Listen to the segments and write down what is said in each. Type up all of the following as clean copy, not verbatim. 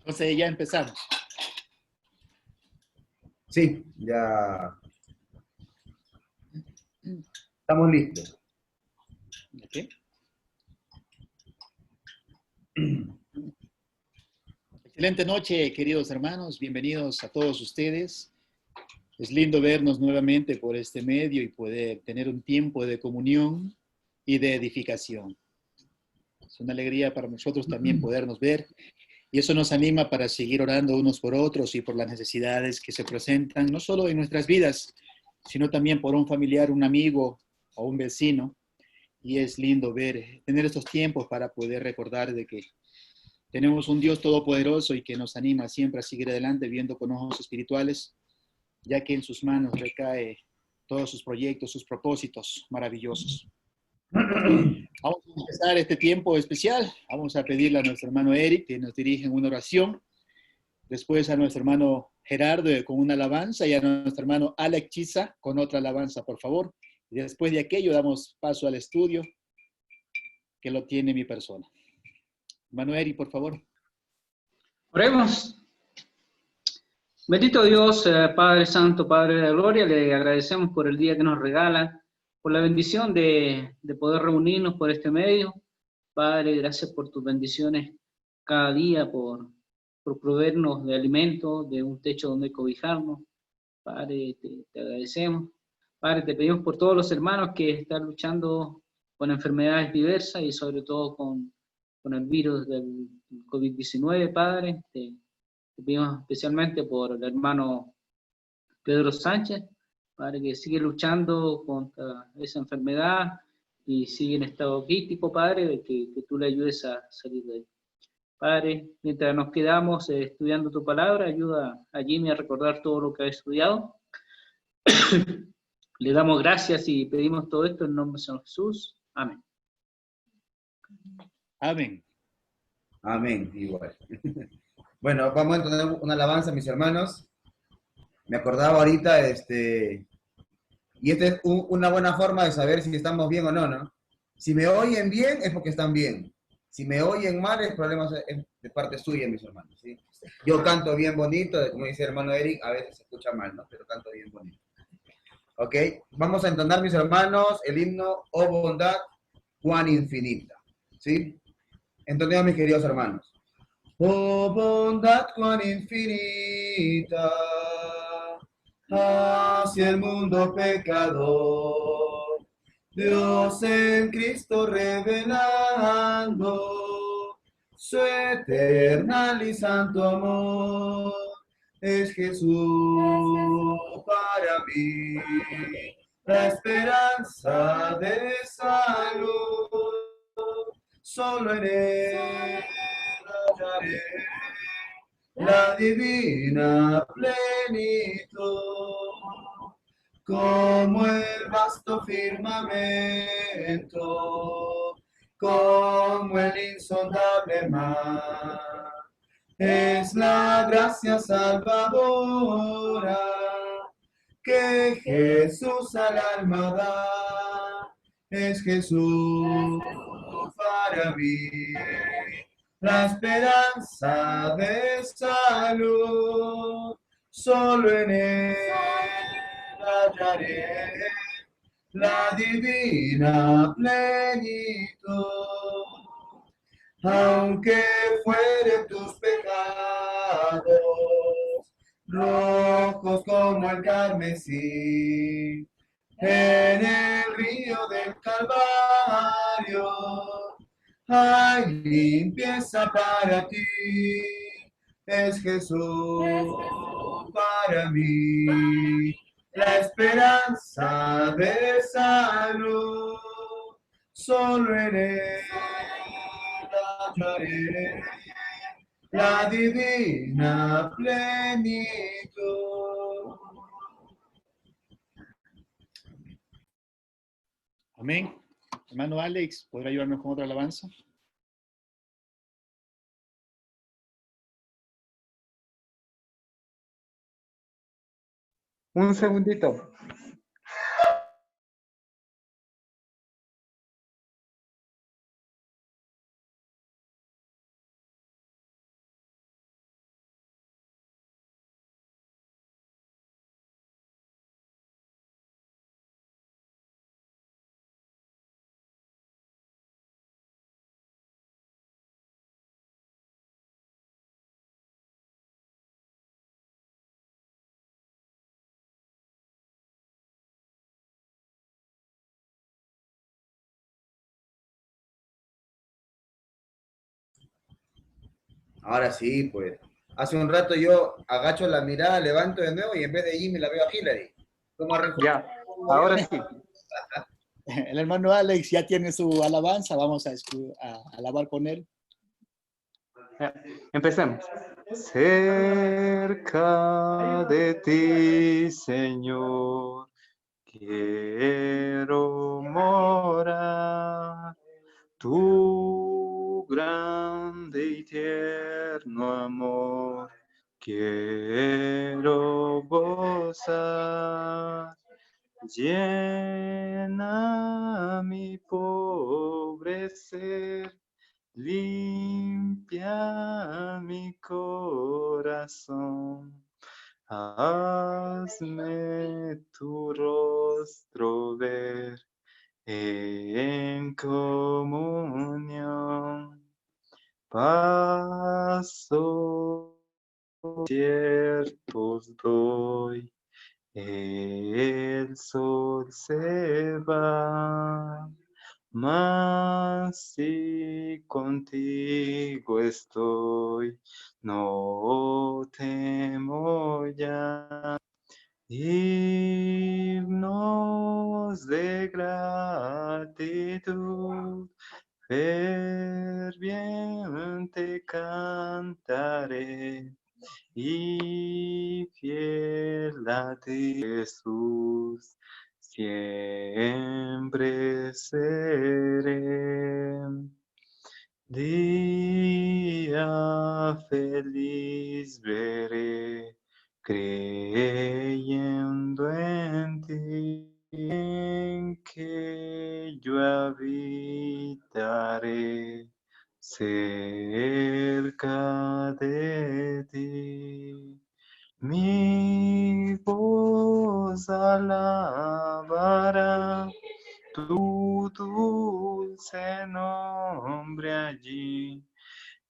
Entonces ya empezamos. Sí, ya estamos listos. ¿Okay? Excelente noche, queridos hermanos. Bienvenidos a todos ustedes. Es lindo vernos nuevamente por este medio y poder tener un tiempo de comunión y de edificación. Es una alegría para nosotros también podernos ver y eso nos anima para seguir orando unos por otros y por las necesidades que se presentan, no solo en nuestras vidas, sino también por un familiar, un amigo o un vecino. Y es lindo tener estos tiempos para poder recordar de que tenemos un Dios todopoderoso y que nos anima siempre a seguir adelante viendo con ojos espirituales, ya que en sus manos recae todos sus proyectos, sus propósitos maravillosos. Vamos a empezar este tiempo especial. Vamos a pedirle a nuestro hermano Eric que nos dirija en una oración. Después a nuestro hermano Gerardo con una alabanza y a nuestro hermano Alex Chisa con otra alabanza, por favor. Y después de aquello damos paso al estudio que lo tiene mi persona. Hermano Eric, por favor. Oremos. Bendito Dios, Padre Santo, Padre de la Gloria, le agradecemos por el día que nos regala, por la bendición de poder reunirnos por este medio. Padre, gracias por tus bendiciones cada día, por proveernos de alimento, de un techo donde cobijarnos. Padre, te agradecemos. Padre, te pedimos por todos los hermanos que están luchando con enfermedades diversas y sobre todo con el virus del COVID-19, Padre. Te pedimos especialmente por el hermano Pedro Sánchez, Padre, que sigue luchando contra esa enfermedad y sigue en estado crítico, Padre, de que tú le ayudes a salir de ahí. Padre, mientras nos quedamos estudiando tu palabra, ayuda a Jimmy a recordar todo lo que ha estudiado. Le damos gracias y pedimos todo esto en nombre de San Jesús. Amén. Amén. Amén, igual. Bueno, vamos a entonar una alabanza, mis hermanos. Me acordaba ahorita, y esta es una buena forma de saber si estamos bien o no, ¿no? Si me oyen bien es porque están bien. Si me oyen mal es problema de parte suya, mis hermanos, ¿sí? Yo canto bien bonito, como dice el hermano Eric, a veces se escucha mal, ¿no? Pero canto bien bonito. ¿Ok? Vamos a entonar, mis hermanos, el himno Oh bondad, cuán infinita, ¿sí? Entonemos, mis queridos hermanos. Oh bondad cuán infinita hacia el mundo pecador, Dios en Cristo revelando su eternal y santo amor. Es Jesús para mí la esperanza de salud. Solo en Él hallaré la divina plenitud, como el vasto firmamento, como el insondable mar. Es la gracia salvadora que Jesús al alma da. Es Jesús para mí la esperanza de salud. Solo en Él hallaré la divina plenitud. Aunque fueren tus pecados rojos como el carmesí, en el río del Calvario hay limpieza para ti. Es Jesús para mí la esperanza de salud. Solo en Él hallaré la divina plenitud. Amén. Hermano Alex, ¿podrá ayudarnos con otra alabanza? Un segundito. Ahora sí, pues. Hace un rato yo agacho la mirada, levanto de nuevo y en vez de Jimmy la veo a Hillary. ¿Cómo Ya, ahora sí. El hermano Alex ya tiene su alabanza, vamos a alabar con él. Ya, empecemos. Cerca de ti, Señor, quiero morar. Tu grande y tierno amor quiero gozar. Llena mi pobre ser, limpia mi corazón. Hazme tu rostro ver en comunión. Pasos ciertos doy, el sol se va, mas si contigo estoy, no temo ya. Himnos de gratitud, ferviente cantaré, y fiel a ti, Jesús, siempre seré. Día feliz veré, creyendo en ti, en que yo habitaré cerca de ti. Mi voz alabará tu dulce nombre allí,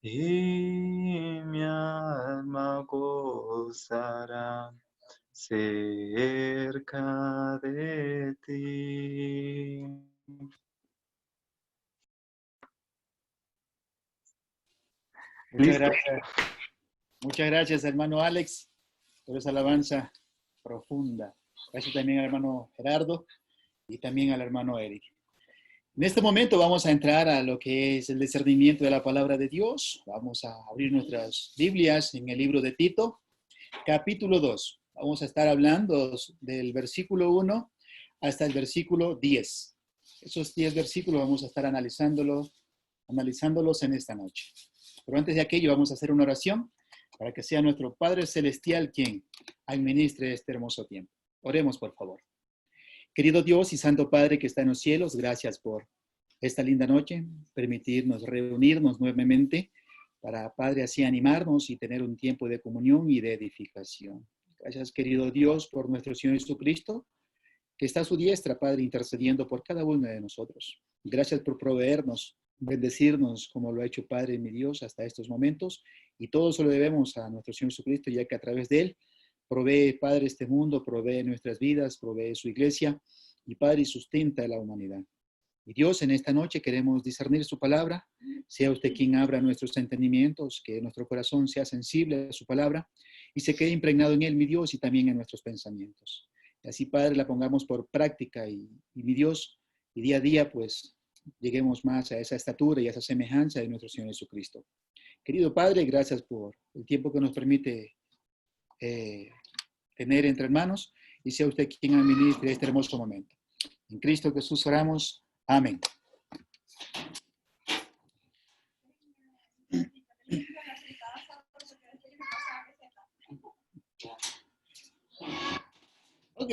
y mi alma gozará cerca de ti. ¿Listo? Muchas gracias, hermano Alex, por esa alabanza profunda. Gracias también al hermano Gerardo y también al hermano Eric. En este momento vamos a entrar a lo que es el discernimiento de la palabra de Dios. Vamos a abrir nuestras Biblias en el libro de Tito, capítulo 2. Vamos a estar hablando del versículo 1 hasta el versículo 10. Esos 10 versículos vamos a estar analizándolos en esta noche. Pero antes de aquello vamos a hacer una oración para que sea nuestro Padre Celestial quien administre este hermoso tiempo. Oremos, por favor. Querido Dios y Santo Padre que está en los cielos, gracias por esta linda noche, permitirnos reunirnos nuevamente para, Padre, así animarnos y tener un tiempo de comunión y de edificación. Gracias, querido Dios, por nuestro Señor Jesucristo, que está a su diestra, Padre, intercediendo por cada uno de nosotros. Gracias por proveernos, bendecirnos como lo ha hecho Padre, mi Dios, hasta estos momentos, y todo se lo debemos a nuestro Señor Jesucristo, ya que a través de Él provee, Padre, este mundo, provee nuestras vidas, provee su iglesia, y Padre, sustenta a la humanidad. Y Dios, en esta noche queremos discernir su palabra, sea usted quien abra nuestros entendimientos, que nuestro corazón sea sensible a su palabra, y se quede impregnado en Él, mi Dios, y también en nuestros pensamientos. Y así, Padre, la pongamos por práctica, y mi Dios, y día a día, pues, lleguemos más a esa estatura y a esa semejanza de nuestro Señor Jesucristo. Querido Padre, gracias por el tiempo que nos permite tener entre hermanos, y sea usted quien administre este hermoso momento. En Cristo Jesús oramos. Amén. Ok,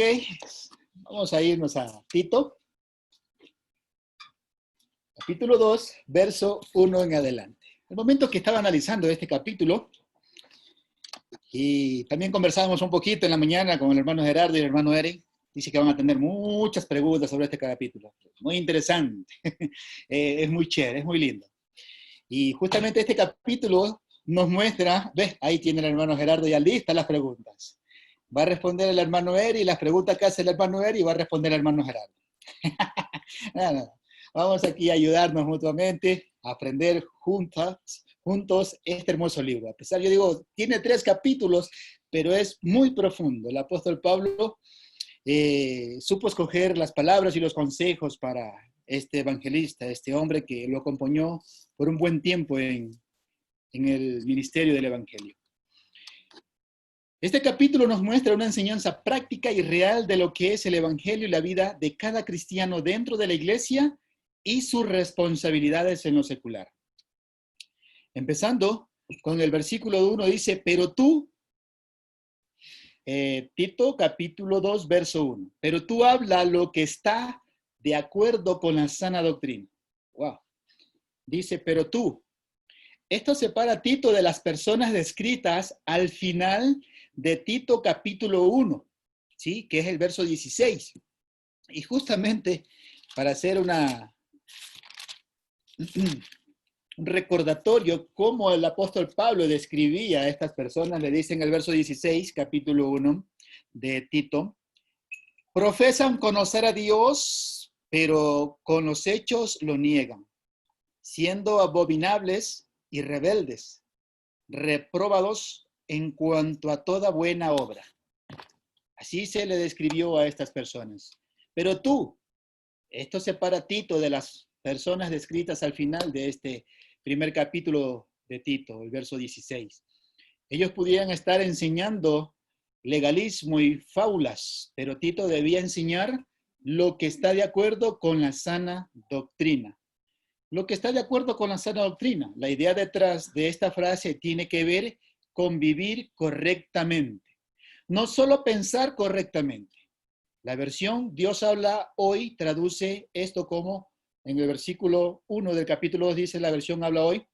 vamos a irnos a Tito, capítulo 2, verso 1 en adelante. El momento que estaba analizando este capítulo, y también conversábamos un poquito en la mañana con el hermano Gerardo y el hermano Eric, dice que van a tener muchas preguntas sobre este capítulo. Muy interesante. Es muy chévere, es muy lindo. Y justamente este capítulo nos muestra, ¿ves? Ahí tiene el hermano Gerardo ya listas las preguntas. Va a responder el hermano Eri, las preguntas que hace el hermano Eri, va a responder el hermano Gerardo. Vamos aquí a ayudarnos mutuamente, a aprender juntos juntos este hermoso libro. A pesar, yo digo, tiene 3 capítulos, pero es muy profundo. El apóstol Pablo supo escoger las palabras y los consejos para este evangelista, este hombre que lo acompañó por un buen tiempo en el ministerio del evangelio. Este capítulo nos muestra una enseñanza práctica y real de lo que es el evangelio y la vida de cada cristiano dentro de la iglesia y sus responsabilidades en lo secular. Empezando con el versículo 1 dice, pero tú, Tito capítulo 2, verso 1, pero tú habla lo que está de acuerdo con la sana doctrina. Wow. Dice, pero tú. Esto separa a Tito de las personas descritas al final de Tito capítulo 1, ¿sí? Que es el verso 16. Y justamente para hacer un recordatorio cómo el apóstol Pablo describía a estas personas, le dice en el verso 16, capítulo 1 de Tito, profesan conocer a Dios, pero con los hechos lo niegan, siendo abominables y rebeldes, reprobados en cuanto a toda buena obra. Así se le describió a estas personas. Pero tú, esto separa a Tito de las personas descritas al final de este primer capítulo de Tito, el verso 16. Ellos pudieran estar enseñando legalismo y fábulas, pero Tito debía enseñar lo que está de acuerdo con la sana doctrina. Lo que está de acuerdo con la sana doctrina. La idea detrás de esta frase tiene que ver con vivir correctamente. No solo pensar correctamente. La versión Dios habla hoy traduce esto como, en el versículo 1 del capítulo 2 dice la versión habla hoy,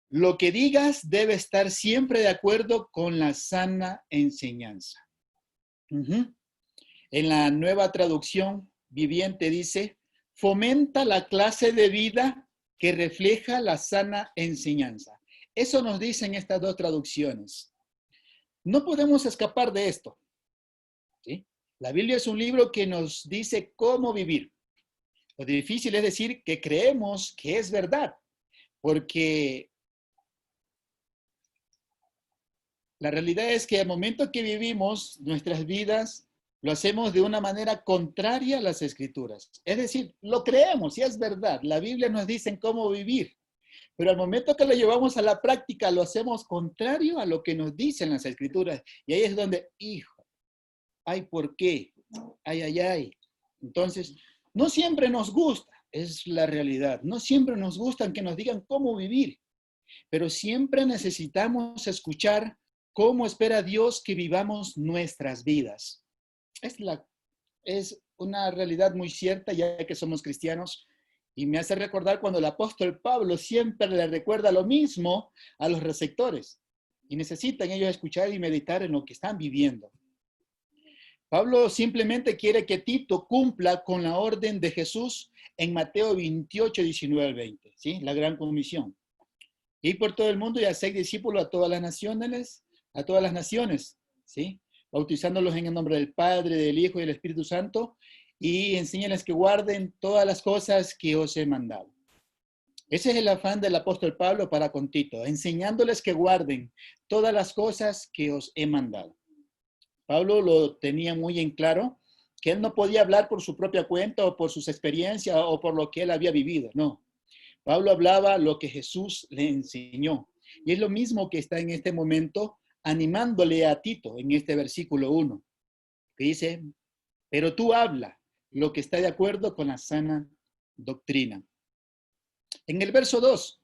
lo que digas debe estar siempre de acuerdo con la sana enseñanza. En la nueva traducción viviente dice, fomenta la clase de vida que refleja la sana enseñanza. Eso nos dicen estas 2 traducciones. No podemos escapar de esto, ¿sí? La Biblia es un libro que nos dice cómo vivir. Lo difícil es decir que creemos que es verdad, porque la realidad es que al momento que vivimos nuestras vidas, lo hacemos de una manera contraria a las Escrituras. Es decir, lo creemos y es verdad. La Biblia nos dice cómo vivir. Pero al momento que lo llevamos a la práctica, lo hacemos contrario a lo que nos dicen las Escrituras. Y ahí es donde, hijo, ay, ¿por qué? Ay, ay, ay. Entonces, no siempre nos gusta, es la realidad. No siempre nos gustan que nos digan cómo vivir. Pero siempre necesitamos escuchar cómo espera Dios que vivamos nuestras vidas. Es una realidad muy cierta, ya que somos cristianos, y me hace recordar cuando el apóstol Pablo siempre le recuerda lo mismo a los receptores, y necesitan ellos escuchar y meditar en lo que están viviendo. Pablo simplemente quiere que Tito cumpla con la orden de Jesús en Mateo 28, 19 al 20, ¿sí? La gran comisión. Ir por todo el mundo y hacer discípulos a todas las naciones, ¿sí? Bautizándolos en el nombre del Padre, del Hijo y del Espíritu Santo, y enséñales que guarden todas las cosas que os he mandado. Ese es el afán del apóstol Pablo para con Tito, enseñándoles que guarden todas las cosas que os he mandado. Pablo lo tenía muy en claro, que él no podía hablar por su propia cuenta o por sus experiencias o por lo que él había vivido, no. Pablo hablaba lo que Jesús le enseñó. Y es lo mismo que está en este momento animándole a Tito en este versículo 1, que dice, pero tú habla lo que está de acuerdo con la sana doctrina. En el verso 2,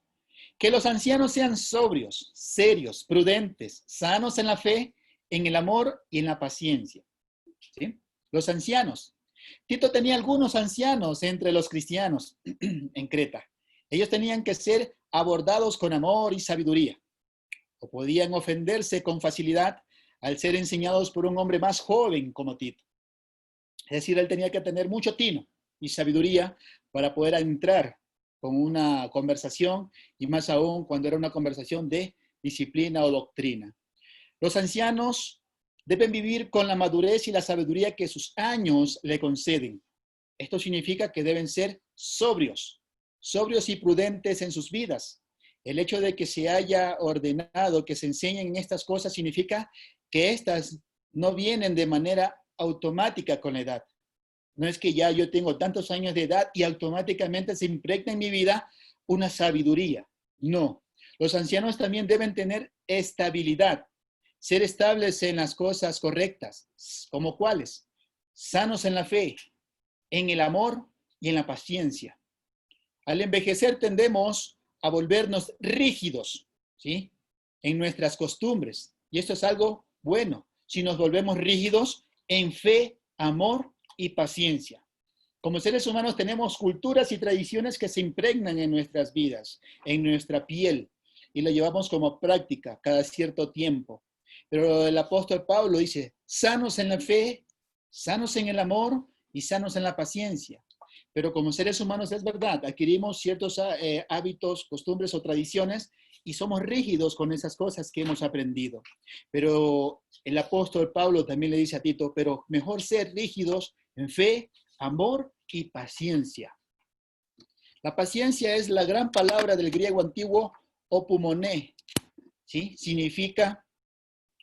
que los ancianos sean sobrios, serios, prudentes, sanos en la fe, en el amor y en la paciencia. ¿Sí? Los ancianos. Tito tenía algunos ancianos entre los cristianos en Creta. Ellos tenían que ser abordados con amor y sabiduría, o podían ofenderse con facilidad al ser enseñados por un hombre más joven como Tito. Es decir, él tenía que tener mucho tino y sabiduría para poder entrar con una conversación, y más aún cuando era una conversación de disciplina o doctrina. Los ancianos deben vivir con la madurez y la sabiduría que sus años le conceden. Esto significa que deben ser sobrios y prudentes en sus vidas, El hecho de que se haya ordenado que se enseñen estas cosas significa que estas no vienen de manera automática con la edad. No es que ya yo tengo tantos años de edad y automáticamente se impregna en mi vida una sabiduría. No. Los ancianos también deben tener estabilidad, ser estables en las cosas correctas, como cuáles, sanos en la fe, en el amor y en la paciencia. Al envejecer tendemos a volvernos rígidos, ¿sí? En nuestras costumbres. Y esto es algo bueno, si nos volvemos rígidos en fe, amor y paciencia. Como seres humanos tenemos culturas y tradiciones que se impregnan en nuestras vidas, en nuestra piel, y lo llevamos como práctica cada cierto tiempo. Pero el apóstol Pablo dice, sanos en la fe, sanos en el amor y sanos en la paciencia. Pero como seres humanos es verdad, adquirimos ciertos hábitos, costumbres o tradiciones y somos rígidos con esas cosas que hemos aprendido. Pero el apóstol Pablo también le dice a Tito, pero mejor ser rígidos en fe, amor y paciencia. La paciencia es la gran palabra del griego antiguo opumoné, ¿sí? Significa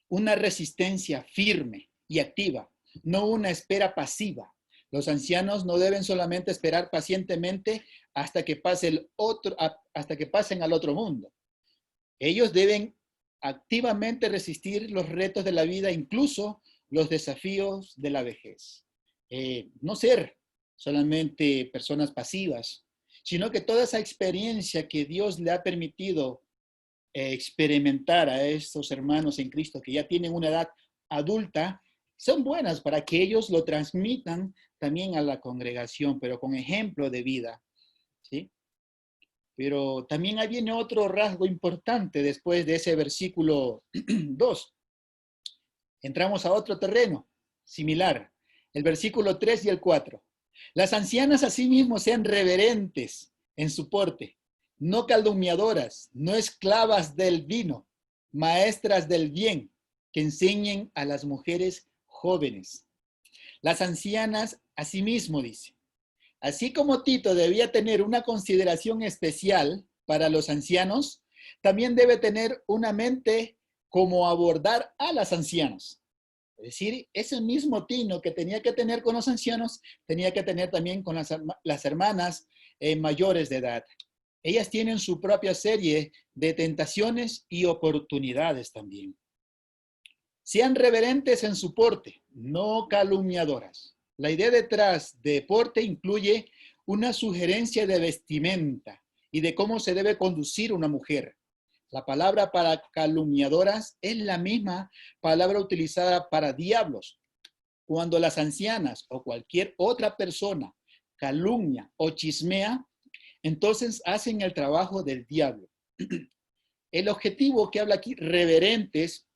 una resistencia firme y activa, no una espera pasiva. Los ancianos no deben solamente esperar pacientemente hasta que pasen al otro mundo. Ellos deben activamente resistir los retos de la vida, incluso los desafíos de la vejez. No ser solamente personas pasivas, sino que toda esa experiencia que Dios le ha permitido experimentar a estos hermanos en Cristo que ya tienen una edad adulta, son buenas para que ellos lo transmitan también a la congregación, pero con ejemplo de vida, ¿sí? Pero también ahí viene otro rasgo importante después de ese versículo 2. Entramos a otro terreno similar, el versículo 3 y el 4. Las ancianas asimismo sean reverentes en su porte, no calumniadoras, no esclavas del vino, maestras del bien, que enseñen a las mujeres jóvenes. Las ancianas, asimismo, dice, así como Tito debía tener una consideración especial para los ancianos, también debe tener una mente como abordar a las ancianas. Es decir, ese mismo tino que tenía que tener con los ancianos, tenía que tener también con las hermanas mayores de edad. Ellas tienen su propia serie de tentaciones y oportunidades también. Sean reverentes en su porte, no calumniadoras. La idea detrás de porte incluye una sugerencia de vestimenta y de cómo se debe conducir una mujer. La palabra para calumniadoras es la misma palabra utilizada para diablos. Cuando las ancianas o cualquier otra persona calumnia o chismea, entonces hacen el trabajo del diablo. El objetivo que habla aquí, reverentes,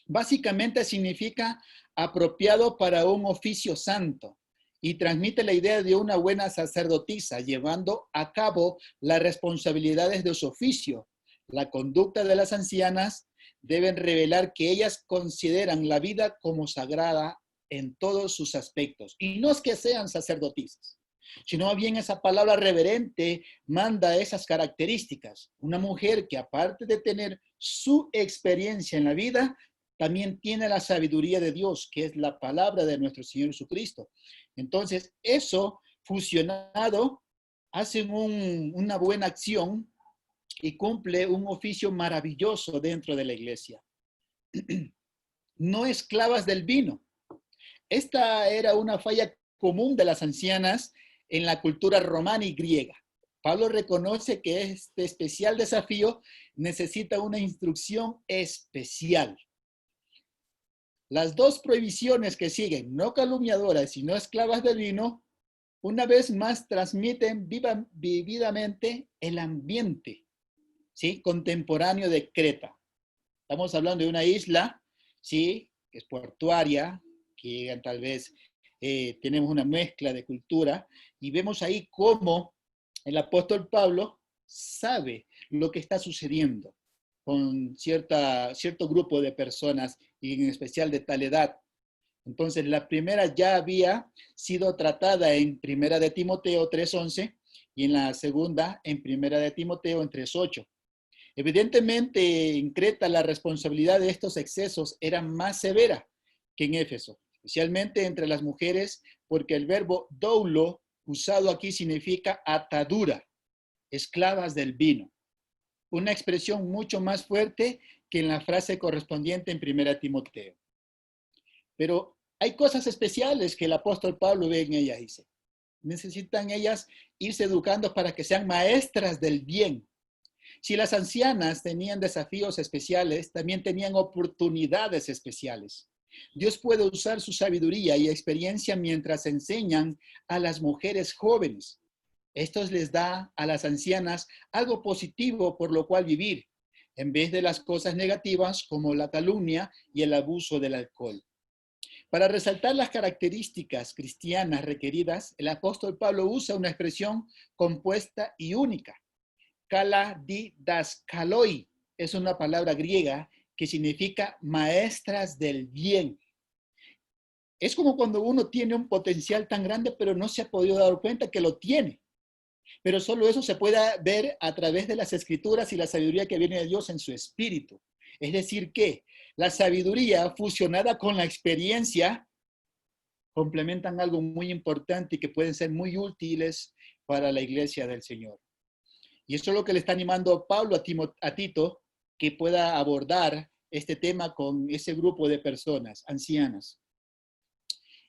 básicamente significa apropiado para un oficio santo y transmite la idea de una buena sacerdotisa llevando a cabo las responsabilidades de su oficio. La conducta de las ancianas deben revelar que ellas consideran la vida como sagrada en todos sus aspectos. Y no es que sean sacerdotisas, sino bien esa palabra reverente manda esas características. Una mujer que aparte de tener su experiencia en la vida, también tiene la sabiduría de Dios, que es la palabra de nuestro Señor Jesucristo. Entonces, eso fusionado hacen una buena acción y cumple un oficio maravilloso dentro de la iglesia. No esclavas del vino. Esta era una falla común de las ancianas en la cultura romana y griega. Pablo reconoce que este especial desafío necesita una instrucción especial. Las dos prohibiciones que siguen, no calumniadoras y no esclavas del vino, una vez más transmiten vividamente el ambiente, ¿sí?, contemporáneo de Creta. Estamos hablando de una isla, ¿sí?, que es portuaria, que tal vez tenemos una mezcla de cultura, y vemos ahí cómo el apóstol Pablo sabe lo que está sucediendo con cierto grupo de personas, y en especial de tal edad. Entonces, la primera ya había sido tratada en Primera de Timoteo 3:11 y en la segunda en Primera de Timoteo en 3:8. Evidentemente, en Creta la responsabilidad de estos excesos era más severa que en Éfeso, especialmente entre las mujeres, porque el verbo doulo, usado aquí, significa atadura, esclavas del vino. Una expresión mucho más fuerte que en la frase correspondiente en 1 Timoteo. Pero hay cosas especiales que el apóstol Pablo ve en ellas, dice. Necesitan ellas irse educando para que sean maestras del bien. Si las ancianas tenían desafíos especiales, también tenían oportunidades especiales. Dios puede usar su sabiduría y experiencia mientras enseñan a las mujeres jóvenes. Esto les da a las ancianas algo positivo por lo cual vivir, en vez de las cosas negativas como la calumnia y el abuso del alcohol. Para resaltar las características cristianas requeridas, el apóstol Pablo usa una expresión compuesta y única. Kaladidaskaloi es una palabra griega que significa maestras del bien. Es como cuando uno tiene un potencial tan grande, pero no se ha podido dar cuenta que lo tiene. Pero solo eso se puede ver a través de las escrituras y la sabiduría que viene de Dios en su espíritu. Es decir, que la sabiduría fusionada con la experiencia complementan algo muy importante y que pueden ser muy útiles para la iglesia del Señor. Y eso es lo que le está animando Pablo a Tito, que pueda abordar este tema con ese grupo de personas, ancianas.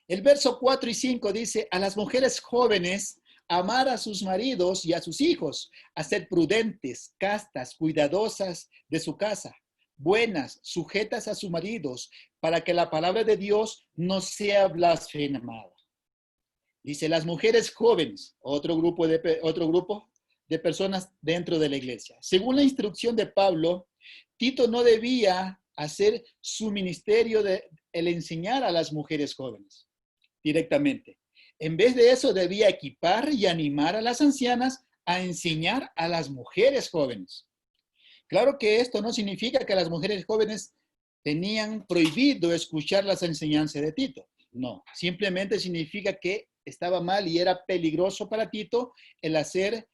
El verso 4 y 5 dice, a las mujeres jóvenes, amar a sus maridos y a sus hijos, a ser prudentes, castas, cuidadosas de su casa, buenas, sujetas a sus maridos, para que la palabra de Dios no sea blasfemada. Dice, las mujeres jóvenes, otro grupo de personas dentro de la iglesia. Según la instrucción de Pablo, Tito no debía hacer su ministerio de el enseñar a las mujeres jóvenes directamente. En vez de eso, debía equipar y animar a las ancianas a enseñar a las mujeres jóvenes. Claro que esto no significa que las mujeres jóvenes tenían prohibido escuchar las enseñanzas de Tito. No, simplemente significa que estaba mal y era peligroso para Tito el hacer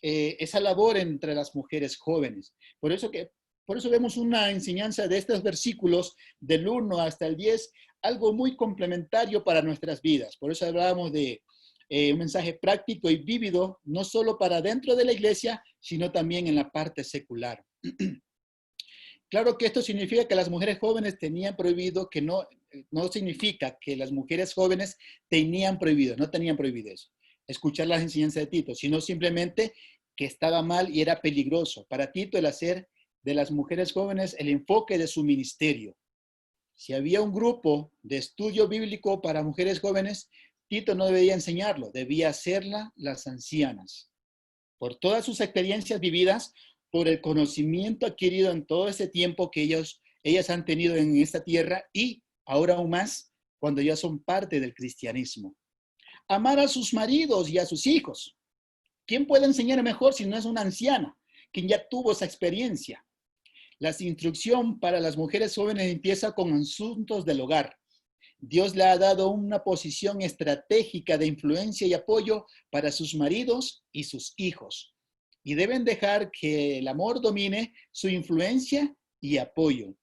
esa labor entre las mujeres jóvenes. Por eso vemos una enseñanza de estos versículos del 1 hasta el 10, algo muy complementario para nuestras vidas. Por eso hablábamos de un mensaje práctico y vívido, no solo para dentro de la iglesia, sino también en la parte secular. Claro que esto significa que las mujeres jóvenes tenían prohibido, que no significa que las mujeres jóvenes tenían prohibido, no tenían prohibido eso, escuchar las enseñanzas de Tito, sino simplemente que estaba mal y era peligroso para Tito el hacer de las mujeres jóvenes el enfoque de su ministerio. Si había un grupo de estudio bíblico para mujeres jóvenes, Tito no debía enseñarlo, debía hacerla las ancianas. Por todas sus experiencias vividas, por el conocimiento adquirido en todo ese tiempo que ellas han tenido en esta tierra y ahora aún más cuando ya son parte del cristianismo. Amar a sus maridos y a sus hijos. ¿Quién puede enseñar mejor si no es una anciana, quien ya tuvo esa experiencia? La instrucción para las mujeres jóvenes empieza con asuntos del hogar. Dios le ha dado una posición estratégica de influencia y apoyo para sus maridos y sus hijos. Y deben dejar que el amor domine su influencia y apoyo.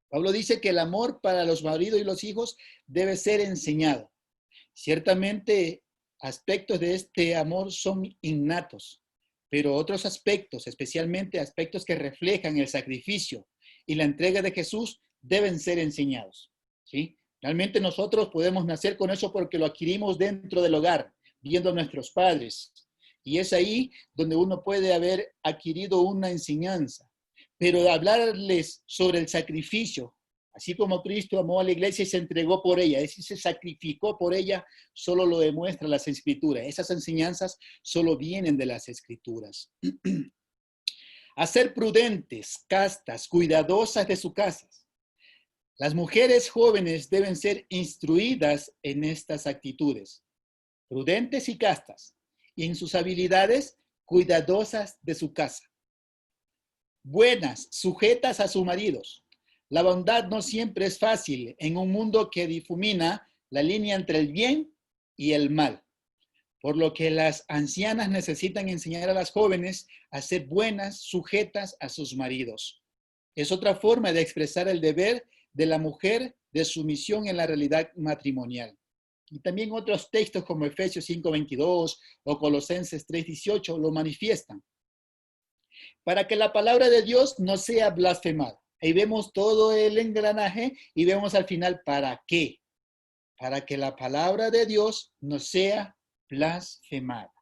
Pablo dice que el amor para los maridos y los hijos debe ser enseñado. Ciertamente, aspectos de este amor son innatos, pero otros aspectos, especialmente aspectos que reflejan el sacrificio y la entrega de Jesús, deben ser enseñados, ¿sí? Realmente nosotros podemos nacer con eso porque lo adquirimos dentro del hogar, viendo a nuestros padres. Y es ahí donde uno puede haber adquirido una enseñanza. Pero hablarles sobre el sacrificio, así como Cristo amó a la iglesia y se entregó por ella, es decir, se sacrificó por ella, solo lo demuestra las Escrituras. Esas enseñanzas solo vienen de las Escrituras. A ser prudentes, castas, cuidadosas de sus casas. Las mujeres jóvenes deben ser instruidas en estas actitudes, prudentes y castas, y en sus habilidades, cuidadosas de su casa. Buenas, sujetas a sus maridos. La bondad no siempre es fácil en un mundo que difumina la línea entre el bien y el mal. por lo que las ancianas necesitan enseñar a las jóvenes a ser buenas, sujetas a sus maridos. Es otra forma de expresar el deber de la mujer de sumisión en la realidad matrimonial. Y también otros textos como Efesios 5:22 o Colosenses 3:18 lo manifiestan. Para que la palabra de Dios no sea blasfemada. Ahí vemos todo el engranaje y vemos al final para qué. Para que la palabra de Dios no sea blasfemada.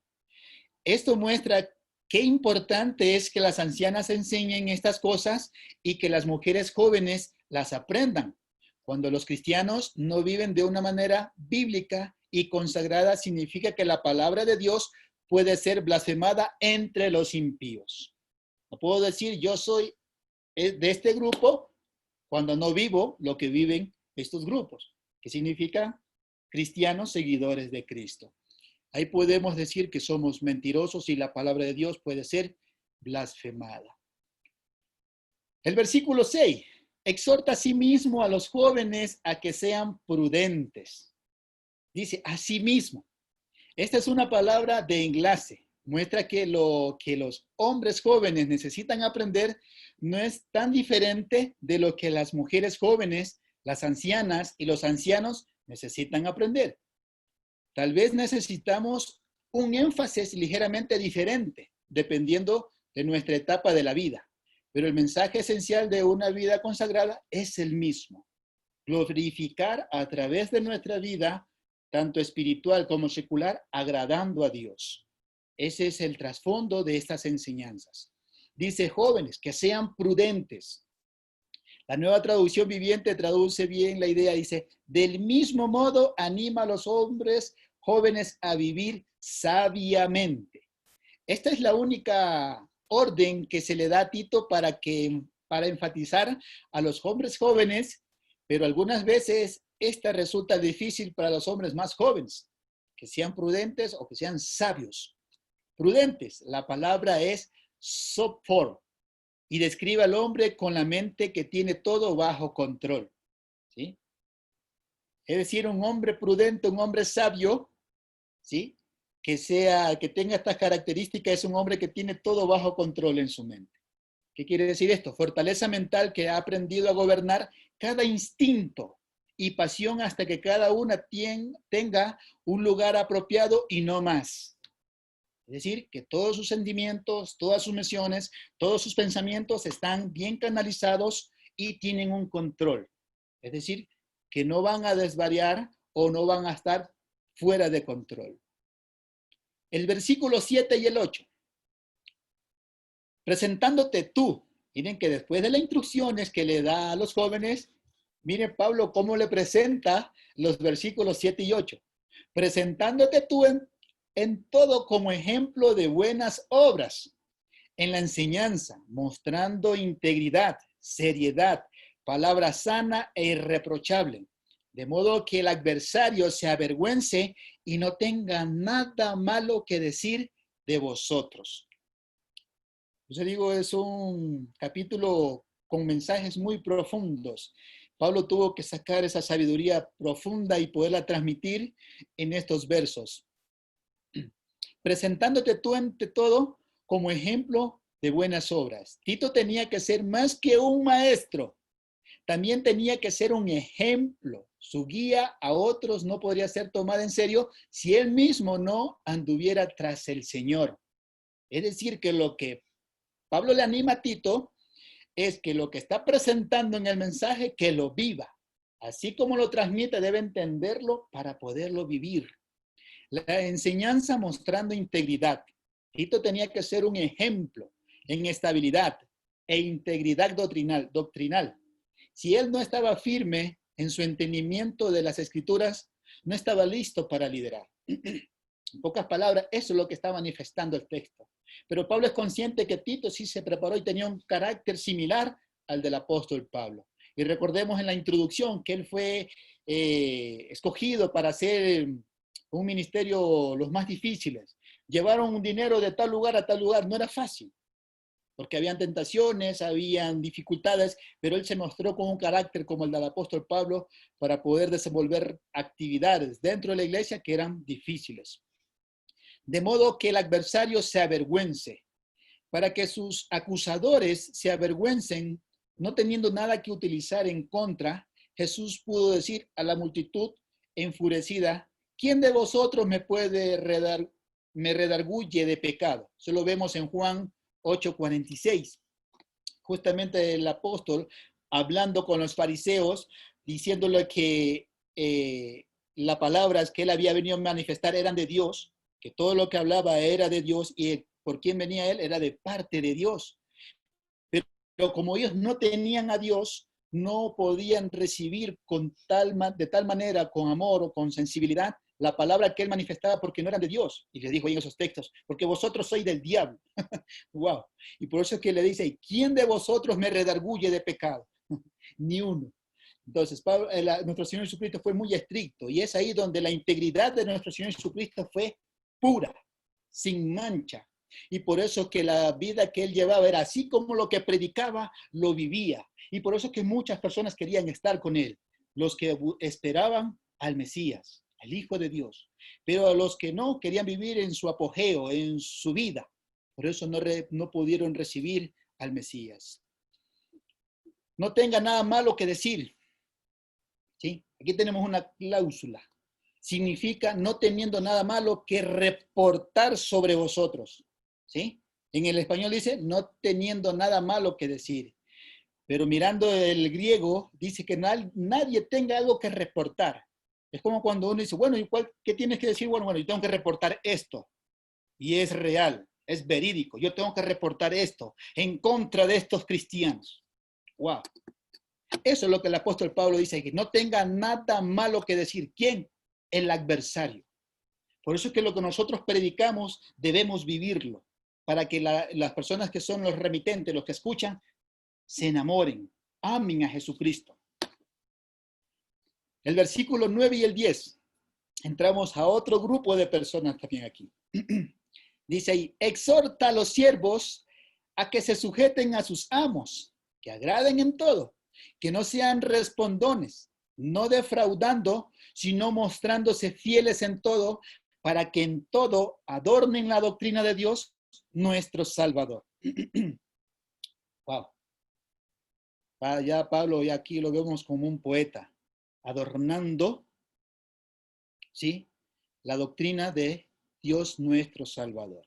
Esto muestra qué importante es que las ancianas enseñen estas cosas y que las mujeres jóvenes las aprendan. Cuando los cristianos no viven de una manera bíblica y consagrada, significa que la palabra de Dios puede ser blasfemada entre los impíos. No puedo decir yo soy de este grupo cuando no vivo lo que viven estos grupos, que significa cristianos seguidores de Cristo. Ahí podemos decir que somos mentirosos y la palabra de Dios puede ser blasfemada. El versículo 6. Exhorta a sí mismo a los jóvenes a que sean prudentes. Dice, a sí mismo. Esta es una palabra de enlace. Muestra que lo que los hombres jóvenes necesitan aprender no es tan diferente de lo que las mujeres jóvenes, las ancianas y los ancianos necesitan aprender. Tal vez necesitamos un énfasis ligeramente diferente, dependiendo de nuestra etapa de la vida. Pero el mensaje esencial de una vida consagrada es el mismo. Glorificar a través de nuestra vida, tanto espiritual como secular, agradando a Dios. Ese es el trasfondo de estas enseñanzas. Dice, jóvenes, que sean prudentes. La Nueva Traducción Viviente traduce bien la idea, dice, del mismo modo anima a los hombres jóvenes a vivir sabiamente. Esta es la única orden que se le da a Tito para enfatizar a los hombres jóvenes, pero algunas veces esta resulta difícil para los hombres más jóvenes, que sean prudentes o que sean sabios. Prudentes, la palabra es sophor, y describe al hombre con la mente que tiene todo bajo control. ¿Sí? Es decir, un hombre prudente, un hombre sabio, ¿sí? Que tenga estas características, es un hombre que tiene todo bajo control en su mente. ¿Qué quiere decir esto? Fortaleza mental que ha aprendido a gobernar cada instinto y pasión hasta que cada una tenga un lugar apropiado y no más. Es decir, que todos sus sentimientos, todas sus emociones, todos sus pensamientos están bien canalizados y tienen un control. Es decir, que no van a desvariar o no van a estar fuera de control. El versículo 7 y el 8. Presentándote tú. Miren que después de las instrucciones que le da a los jóvenes, miren Pablo cómo le presenta los versículos 7 y 8. Presentándote tú en todo como ejemplo de buenas obras, en la enseñanza, mostrando integridad, seriedad, palabra sana e irreprochable, de modo que el adversario se avergüence y no tenga nada malo que decir de vosotros. Yo digo, es un capítulo con mensajes muy profundos. Pablo tuvo que sacar esa sabiduría profunda y poderla transmitir en estos versos. Presentándote tú ante todo como ejemplo de buenas obras. Tito tenía que ser más que un maestro, también tenía que ser un ejemplo. Su guía a otros no podría ser tomada en serio si él mismo no anduviera tras el Señor. Es decir, que lo que Pablo le anima a Tito es que lo que está presentando en el mensaje, que lo viva. Así como lo transmite, debe entenderlo para poderlo vivir. La enseñanza mostrando integridad. Tito tenía que ser un ejemplo en estabilidad e integridad doctrinal. Si él no estaba firme en su entendimiento de las escrituras, no estaba listo para liderar. En pocas palabras, eso es lo que está manifestando el texto. Pero Pablo es consciente que Tito sí se preparó y tenía un carácter similar al del apóstol Pablo. Y recordemos en la introducción que él fue escogido para hacer un ministerio los más difíciles. Llevaron un dinero de tal lugar a tal lugar, no era fácil, porque habían tentaciones, habían dificultades, pero él se mostró con un carácter como el del apóstol Pablo para poder desenvolver actividades dentro de la iglesia que eran difíciles. de modo que el adversario se avergüence, para que sus acusadores se avergüencen, no teniendo nada que utilizar en contra. Jesús pudo decir a la multitud enfurecida: ¿quién de vosotros me redarguye de pecado? Eso lo vemos en Juan 8:46. Justamente el apóstol hablando con los fariseos, diciéndole que las palabras que él había venido a manifestar eran de Dios, que todo lo que hablaba era de Dios y por quién venía él era de parte de Dios. Pero como ellos no tenían a Dios, no podían recibir de tal manera, con amor o con sensibilidad, la palabra que él manifestaba, porque no eran de Dios. Y les dijo ahí en esos textos: porque vosotros sois del diablo. Wow. Y por eso es que le dice: ¿quién de vosotros me redarguye de pecado? Ni uno. Entonces, nuestro Señor Jesucristo fue muy estricto, y es ahí donde la integridad de nuestro Señor Jesucristo fue pura, sin mancha. Y por eso que la vida que él llevaba era así como lo que predicaba, lo vivía. Y por eso que muchas personas querían estar con él, los que esperaban al Mesías, al Hijo de Dios. Pero a los que no, querían vivir en su apogeo, en su vida. Por eso no pudieron recibir al Mesías. No tenga nada malo que decir. ¿Sí? Aquí tenemos una cláusula. Significa no teniendo nada malo que reportar sobre vosotros. ¿Sí? En el español dice no teniendo nada malo que decir. Pero mirando el griego, dice que nadie tenga algo que reportar. Es como cuando uno dice, bueno, ¿qué tienes que decir? Bueno, yo tengo que reportar esto. Y es real, es verídico. Yo tengo que reportar esto en contra de estos cristianos. Wow. Eso es lo que el apóstol Pablo dice, que no tenga nada malo que decir. ¿Quién? El adversario. Por eso es que lo que nosotros predicamos debemos vivirlo, para que las personas que son los remitentes, los que escuchan, se enamoren, amen a Jesucristo. El versículo 9 y el 10, entramos a otro grupo de personas también aquí. Dice ahí: exhorta a los siervos a que se sujeten a sus amos, que agraden en todo, que no sean respondones, no defraudando, sino mostrándose fieles en todo, para que en todo adornen la doctrina de Dios, nuestro Salvador. Wow. Ya Pablo, ya aquí lo vemos como un poeta, adornando, ¿sí?, la doctrina de Dios nuestro Salvador.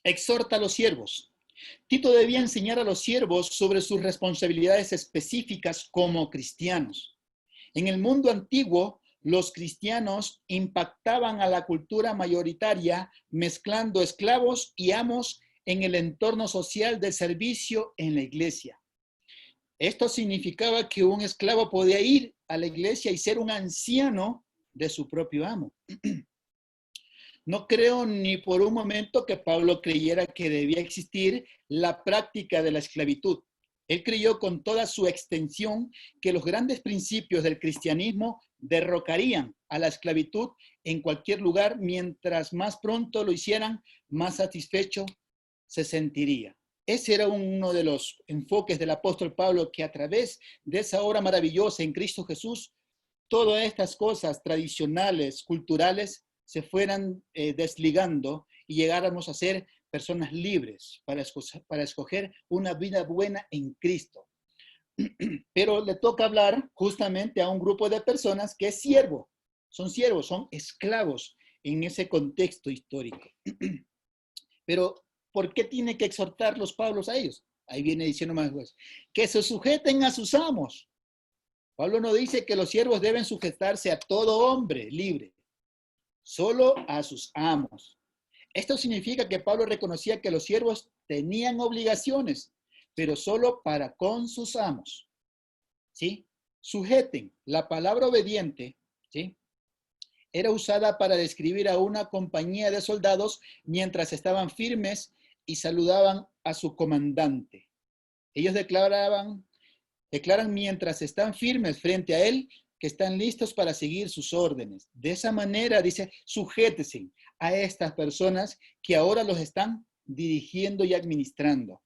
Exhorta a los siervos. Tito debía enseñar a los siervos sobre sus responsabilidades específicas como cristianos. En el mundo antiguo, los cristianos impactaban a la cultura mayoritaria mezclando esclavos y amos en el entorno social de servicio en la iglesia. Esto significaba que un esclavo podía ir a la iglesia y ser un anciano de su propio amo. No creo ni por un momento que Pablo creyera que debía existir la práctica de la esclavitud. Él creyó con toda su extensión que los grandes principios del cristianismo derrocarían a la esclavitud en cualquier lugar. Mientras más pronto lo hicieran, más satisfecho se sentiría. Ese era uno de los enfoques del apóstol Pablo, que a través de esa obra maravillosa en Cristo Jesús, todas estas cosas tradicionales, culturales, se fueran desligando y llegáramos a ser personas libres para escoger una vida buena en Cristo. Pero le toca hablar justamente a un grupo de personas que es siervo. Son siervos, son esclavos en ese contexto histórico. Pero, ¿por qué tiene que exhortarlos Pablo a ellos? Ahí viene diciendo más cosas. Que se sujeten a sus amos. Pablo no dice que los siervos deben sujetarse a todo hombre libre, solo a sus amos. Esto significa que Pablo reconocía que los siervos tenían obligaciones, pero solo para con sus amos. ¿Sí? Sujeten. La palabra obediente, ¿sí?, era usada para describir a una compañía de soldados mientras estaban firmes y saludaban a su comandante. Ellos declaran mientras están firmes frente a él, que están listos para seguir sus órdenes. De esa manera, dice, sujétense a estas personas que ahora los están dirigiendo y administrando.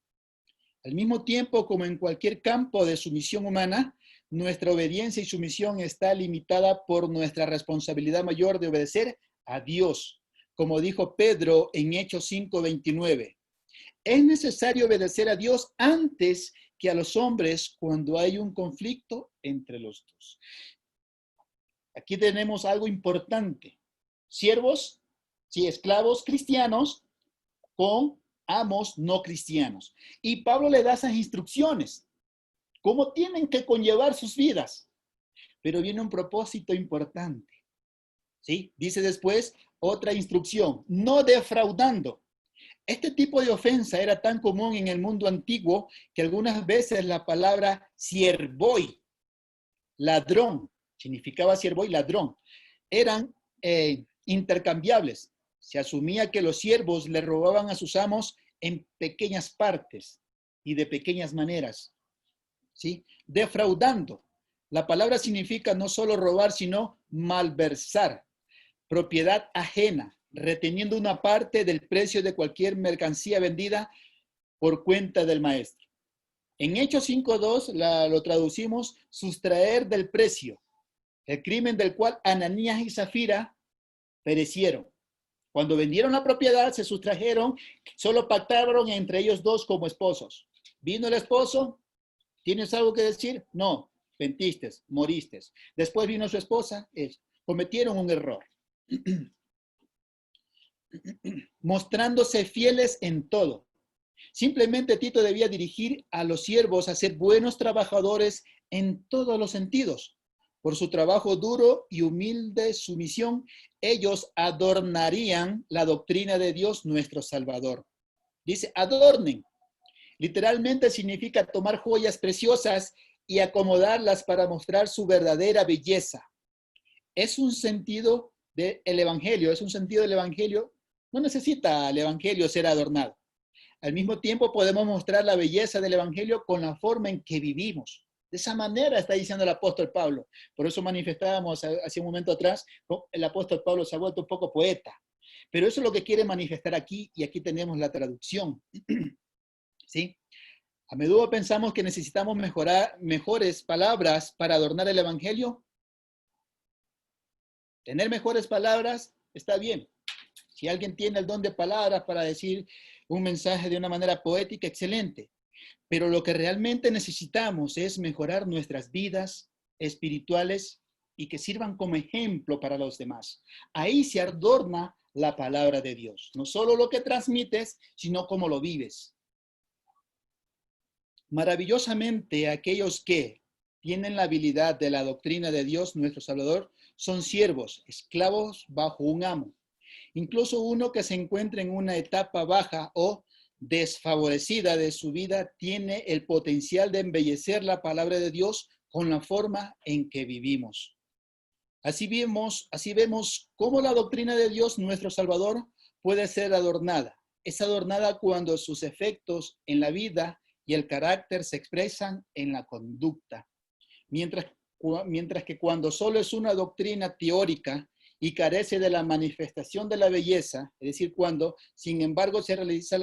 Al mismo tiempo, como en cualquier campo de sumisión humana, nuestra obediencia y sumisión está limitada por nuestra responsabilidad mayor de obedecer a Dios, como dijo Pedro en Hechos 5:29. Es necesario obedecer a Dios antes que a los hombres cuando hay un conflicto entre los dos. Aquí tenemos algo importante. Siervos, sí, esclavos cristianos con amos no cristianos. Y Pablo le da esas instrucciones, cómo tienen que conllevar sus vidas. Pero viene un propósito importante. ¿Sí? Dice después otra instrucción, no defraudando. Este tipo de ofensa era tan común en el mundo antiguo que algunas veces la palabra siervoi, ladrón, significaba siervoi, ladrón, eran intercambiables. Se asumía que los siervos le robaban a sus amos en pequeñas partes y de pequeñas maneras. ¿Sí? Defraudando. La palabra significa no solo robar, sino malversar, propiedad ajena, reteniendo una parte del precio de cualquier mercancía vendida por cuenta del maestro. En Hechos 5:2 lo traducimos sustraer del precio, el crimen del cual Ananías y Zafira perecieron. Cuando vendieron la propiedad, se sustrajeron, solo pactaron entre ellos dos como esposos. Vino el esposo, ¿tienes algo que decir? No, mentiste, moriste. Después vino su esposa, cometieron un error. Mostrándose fieles en todo. Simplemente Tito debía dirigir a los siervos a ser buenos trabajadores en todos los sentidos. Por su trabajo duro y humilde sumisión, ellos adornarían la doctrina de Dios nuestro Salvador. Dice, adornen. Literalmente significa tomar joyas preciosas y acomodarlas para mostrar su verdadera belleza. Es un sentido del Evangelio, no necesita el Evangelio ser adornado. Al mismo tiempo podemos mostrar la belleza del Evangelio con la forma en que vivimos. De esa manera está diciendo el apóstol Pablo. Por eso manifestábamos hace un momento atrás, el apóstol Pablo se ha vuelto un poco poeta. Pero eso es lo que quiere manifestar aquí, y aquí tenemos la traducción. ¿Sí? A menudo pensamos que necesitamos mejores palabras para adornar el Evangelio. Tener mejores palabras está bien. Si alguien tiene el don de palabras para decir un mensaje de una manera poética, excelente. Pero lo que realmente necesitamos es mejorar nuestras vidas espirituales y que sirvan como ejemplo para los demás. Ahí se adorna la palabra de Dios. No solo lo que transmites, sino cómo lo vives. Maravillosamente, aquellos que tienen la habilidad de la doctrina de Dios, nuestro Salvador, son siervos, esclavos bajo un amo. Incluso uno que se encuentra en una etapa baja o desfavorecida de su vida tiene el potencial de embellecer la palabra de Dios con la forma en que vivimos. Así vemos cómo la doctrina de Dios, nuestro Salvador, puede ser adornada. Es adornada cuando sus efectos en la vida y el carácter se expresan en la conducta. Mientras que cuando solo es una doctrina teórica y carece de la manifestación de la belleza, es decir, cuando, sin embargo, se realiza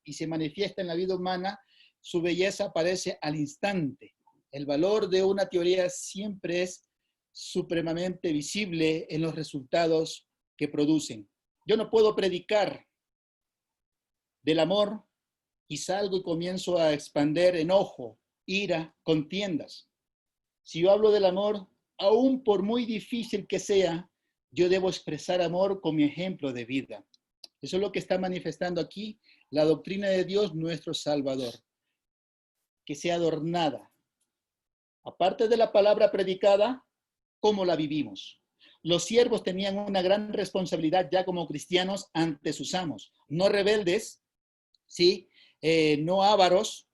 y se manifiesta en la vida humana, su belleza aparece al instante. El valor de una teoría siempre es supremamente visible en los resultados que producen. Yo no puedo predicar del amor y salgo y comienzo a expander enojo, ira, contiendas. Si yo hablo del amor, aún por muy difícil que sea, yo debo expresar amor con mi ejemplo de vida. Eso es lo que está manifestando aquí la doctrina de Dios, nuestro Salvador, que sea adornada. Aparte de la palabra predicada, ¿cómo la vivimos? Los siervos tenían una gran responsabilidad ya como cristianos ante sus amos. No rebeldes, ¿sí? No ávaros,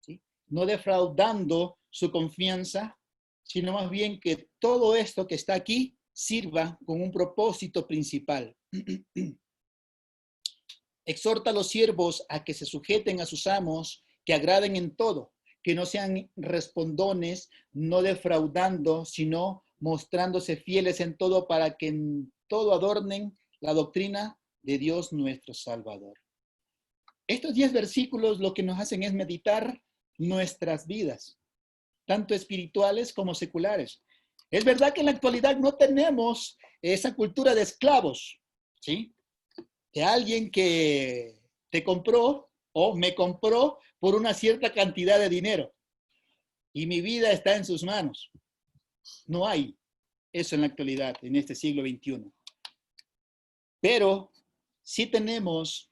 ¿sí? No defraudando su confianza, sino más bien que todo esto que está aquí sirva con un propósito principal. Exhorta a los siervos a que se sujeten a sus amos, que agraden en todo, que no sean respondones, no defraudando, sino mostrándose fieles en todo para que en todo adornen la doctrina de Dios nuestro Salvador. Estos 10 versículos lo que nos hacen es meditar nuestras vidas, tanto espirituales como seculares. Es verdad que en la actualidad no tenemos esa cultura de esclavos, ¿sí? De alguien que te compró o me compró por una cierta cantidad de dinero y mi vida está en sus manos. No hay eso en la actualidad, en este siglo XXI. Pero sí tenemos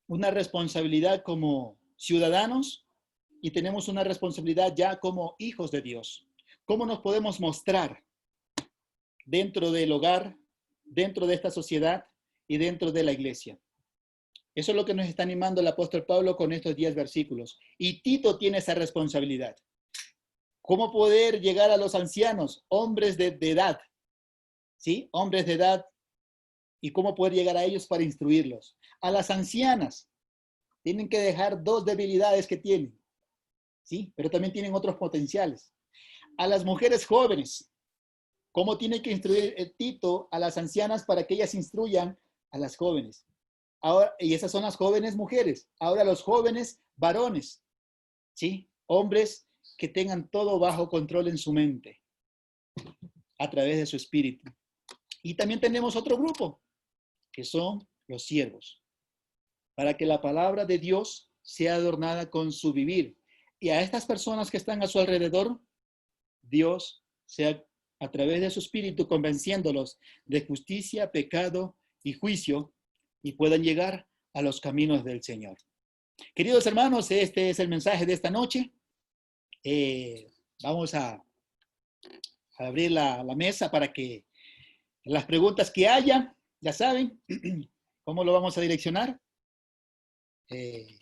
una responsabilidad como ciudadanos y tenemos una responsabilidad ya como hijos de Dios. ¿Cómo nos podemos mostrar dentro del hogar, dentro de esta sociedad y dentro de la iglesia? Eso es lo que nos está animando el apóstol Pablo con estos 10 versículos. Y Tito tiene esa responsabilidad. ¿Cómo poder llegar a los ancianos, hombres de edad? ¿Sí? Hombres de edad. ¿Y cómo poder llegar a ellos para instruirlos? A las ancianas. Tienen que dejar 2 debilidades que tienen. ¿Sí? Pero también tienen otros potenciales. A las mujeres jóvenes. ¿Cómo tiene que instruir Tito a las ancianas para que ellas instruyan a las jóvenes? Ahora, y esas son las jóvenes mujeres. Ahora los jóvenes varones. ¿Sí? Hombres que tengan todo bajo control en su mente, a través de su espíritu. Y también tenemos otro grupo, que son los siervos, para que la palabra de Dios sea adornada con su vivir. Y a estas personas que están a su alrededor, Dios sea a través de su espíritu convenciéndolos de justicia, pecado y juicio, y puedan llegar a los caminos del Señor. Queridos hermanos, este es el mensaje de esta noche. Vamos a abrir la mesa para que las preguntas que haya, ya saben, ¿cómo lo vamos a direccionar?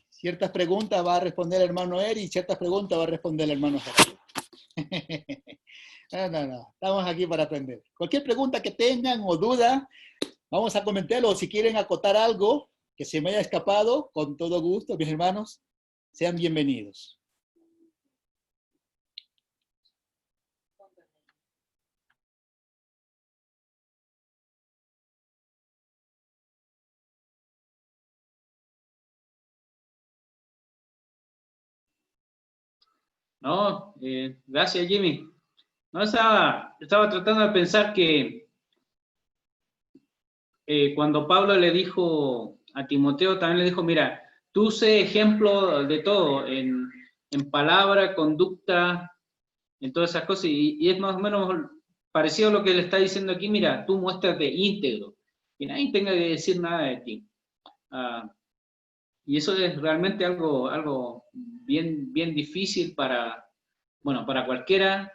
Ciertas preguntas va a responder el hermano Eri y ciertas preguntas va a responder el hermano Gerardo. No, estamos aquí para aprender. Cualquier pregunta que tengan o duda, vamos a comentarlo. O si quieren acotar algo que se me haya escapado, con todo gusto, mis hermanos, sean bienvenidos. No, gracias, Jimmy. No, estaba tratando de pensar que cuando Pablo le dijo a Timoteo, también le dijo, mira, tú sé ejemplo de todo, en palabra, conducta, en todas esas cosas, y es más o menos parecido a lo que le está diciendo aquí, mira, tú muéstrate íntegro, que nadie tenga que decir nada de ti. Y eso es realmente algo bien difícil para cualquiera,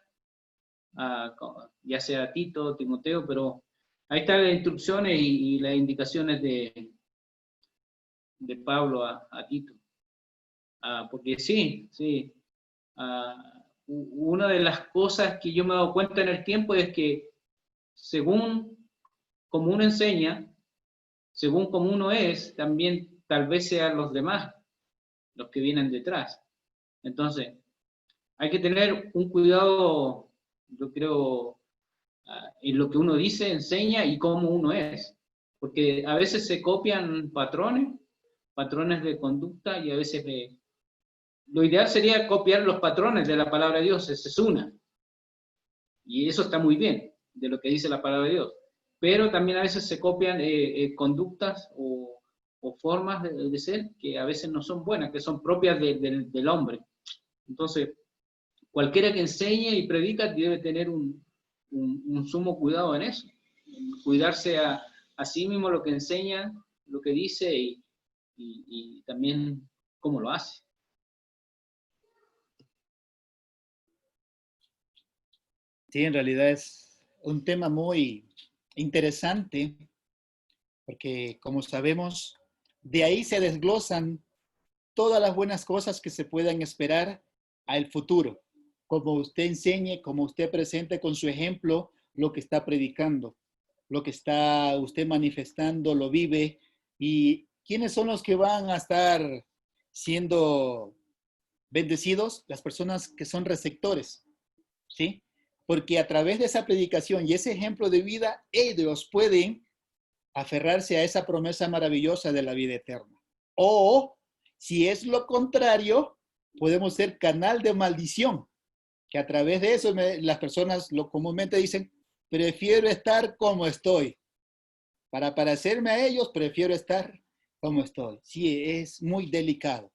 ya sea Tito, Timoteo, pero ahí están las instrucciones y las indicaciones de Pablo a Tito. Porque sí, una de las cosas que yo me he dado cuenta en el tiempo es que según como uno enseña, según como uno es, también tal vez sean los demás los que vienen detrás. Entonces, hay que tener un cuidado, yo creo, en lo que uno dice, enseña y cómo uno es. Porque a veces se copian patrones de conducta y a veces lo ideal sería copiar los patrones de la palabra de Dios, esa es una. Y eso está muy bien, de lo que dice la palabra de Dios. Pero también a veces se copian conductas o formas de ser que a veces no son buenas, que son propias del hombre. Entonces, cualquiera que enseñe y predica debe tener un sumo cuidado en eso, en cuidarse a sí mismo lo que enseña, lo que dice y también cómo lo hace. Sí, en realidad es un tema muy interesante, porque como sabemos, de ahí se desglosan todas las buenas cosas que se puedan esperar al futuro, como usted enseñe, como usted presente con su ejemplo lo que está predicando, lo que está usted manifestando, lo vive, y quiénes son los que van a estar siendo bendecidos, las personas que son receptores, ¿sí? Porque a través de esa predicación y ese ejemplo de vida, ellos pueden aferrarse a esa promesa maravillosa de la vida eterna. O, si es lo contrario, podemos ser canal de maldición que a través de eso las personas comúnmente dicen, prefiero estar como estoy. Para parecerme a ellos, prefiero estar como estoy. Sí, es muy delicado,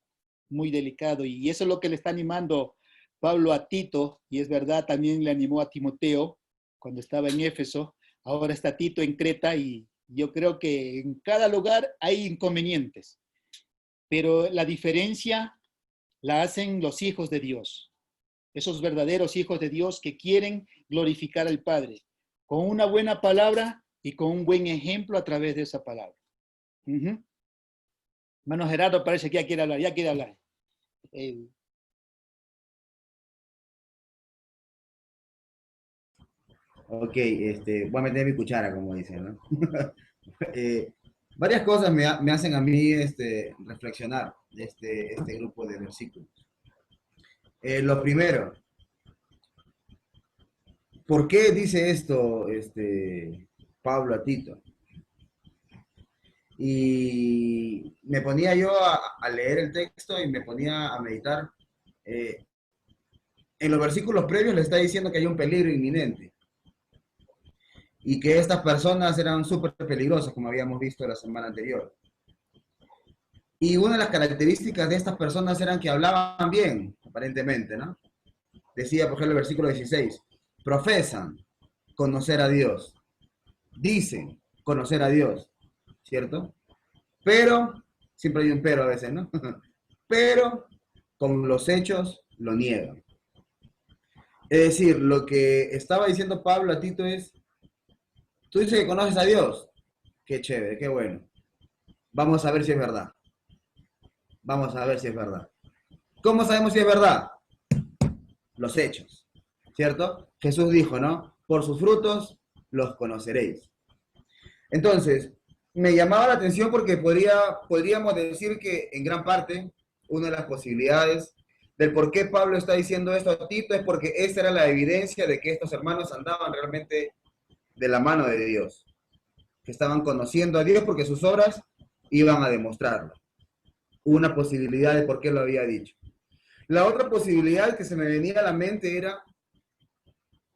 y eso es lo que le está animando Pablo a Tito, y es verdad, también le animó a Timoteo cuando estaba en Éfeso. Ahora está Tito en Creta, y yo creo que en cada lugar hay inconvenientes, pero la diferencia la hacen los hijos de Dios, esos verdaderos hijos de Dios que quieren glorificar al Padre, con una buena palabra y con un buen ejemplo a través de esa palabra. Hermano Gerardo parece que ya quiere hablar. Ok, voy a meter mi cuchara, como dicen, ¿no? Varias cosas me hacen a mí reflexionar de este grupo de versículos. Lo primero, ¿por qué dice esto Pablo a Tito? Y me ponía yo a leer el texto y me ponía a meditar. En los versículos previos le está diciendo que hay un peligro inminente y que estas personas eran súper peligrosas, como habíamos visto la semana anterior. Y una de las características de estas personas eran que hablaban bien, aparentemente, ¿no? Decía, por ejemplo, el versículo 16, profesan conocer a Dios, dicen conocer a Dios, ¿cierto? Pero, siempre hay un pero a veces, ¿no? Pero con los hechos lo niegan. Es decir, lo que estaba diciendo Pablo a Tito es, tú dices que conoces a Dios, qué chévere, qué bueno. Vamos a ver si es verdad. Vamos a ver si es verdad. ¿Cómo sabemos si es verdad? Los hechos, ¿cierto? Jesús dijo, ¿no? Por sus frutos los conoceréis. Entonces, me llamaba la atención porque podríamos decir que en gran parte, una de las posibilidades del por qué Pablo está diciendo esto a Tito es porque esta era la evidencia de que estos hermanos andaban realmente de la mano de Dios, que estaban conociendo a Dios porque sus obras iban a demostrarlo. Una posibilidad de por qué lo había dicho. La otra posibilidad que se me venía a la mente era,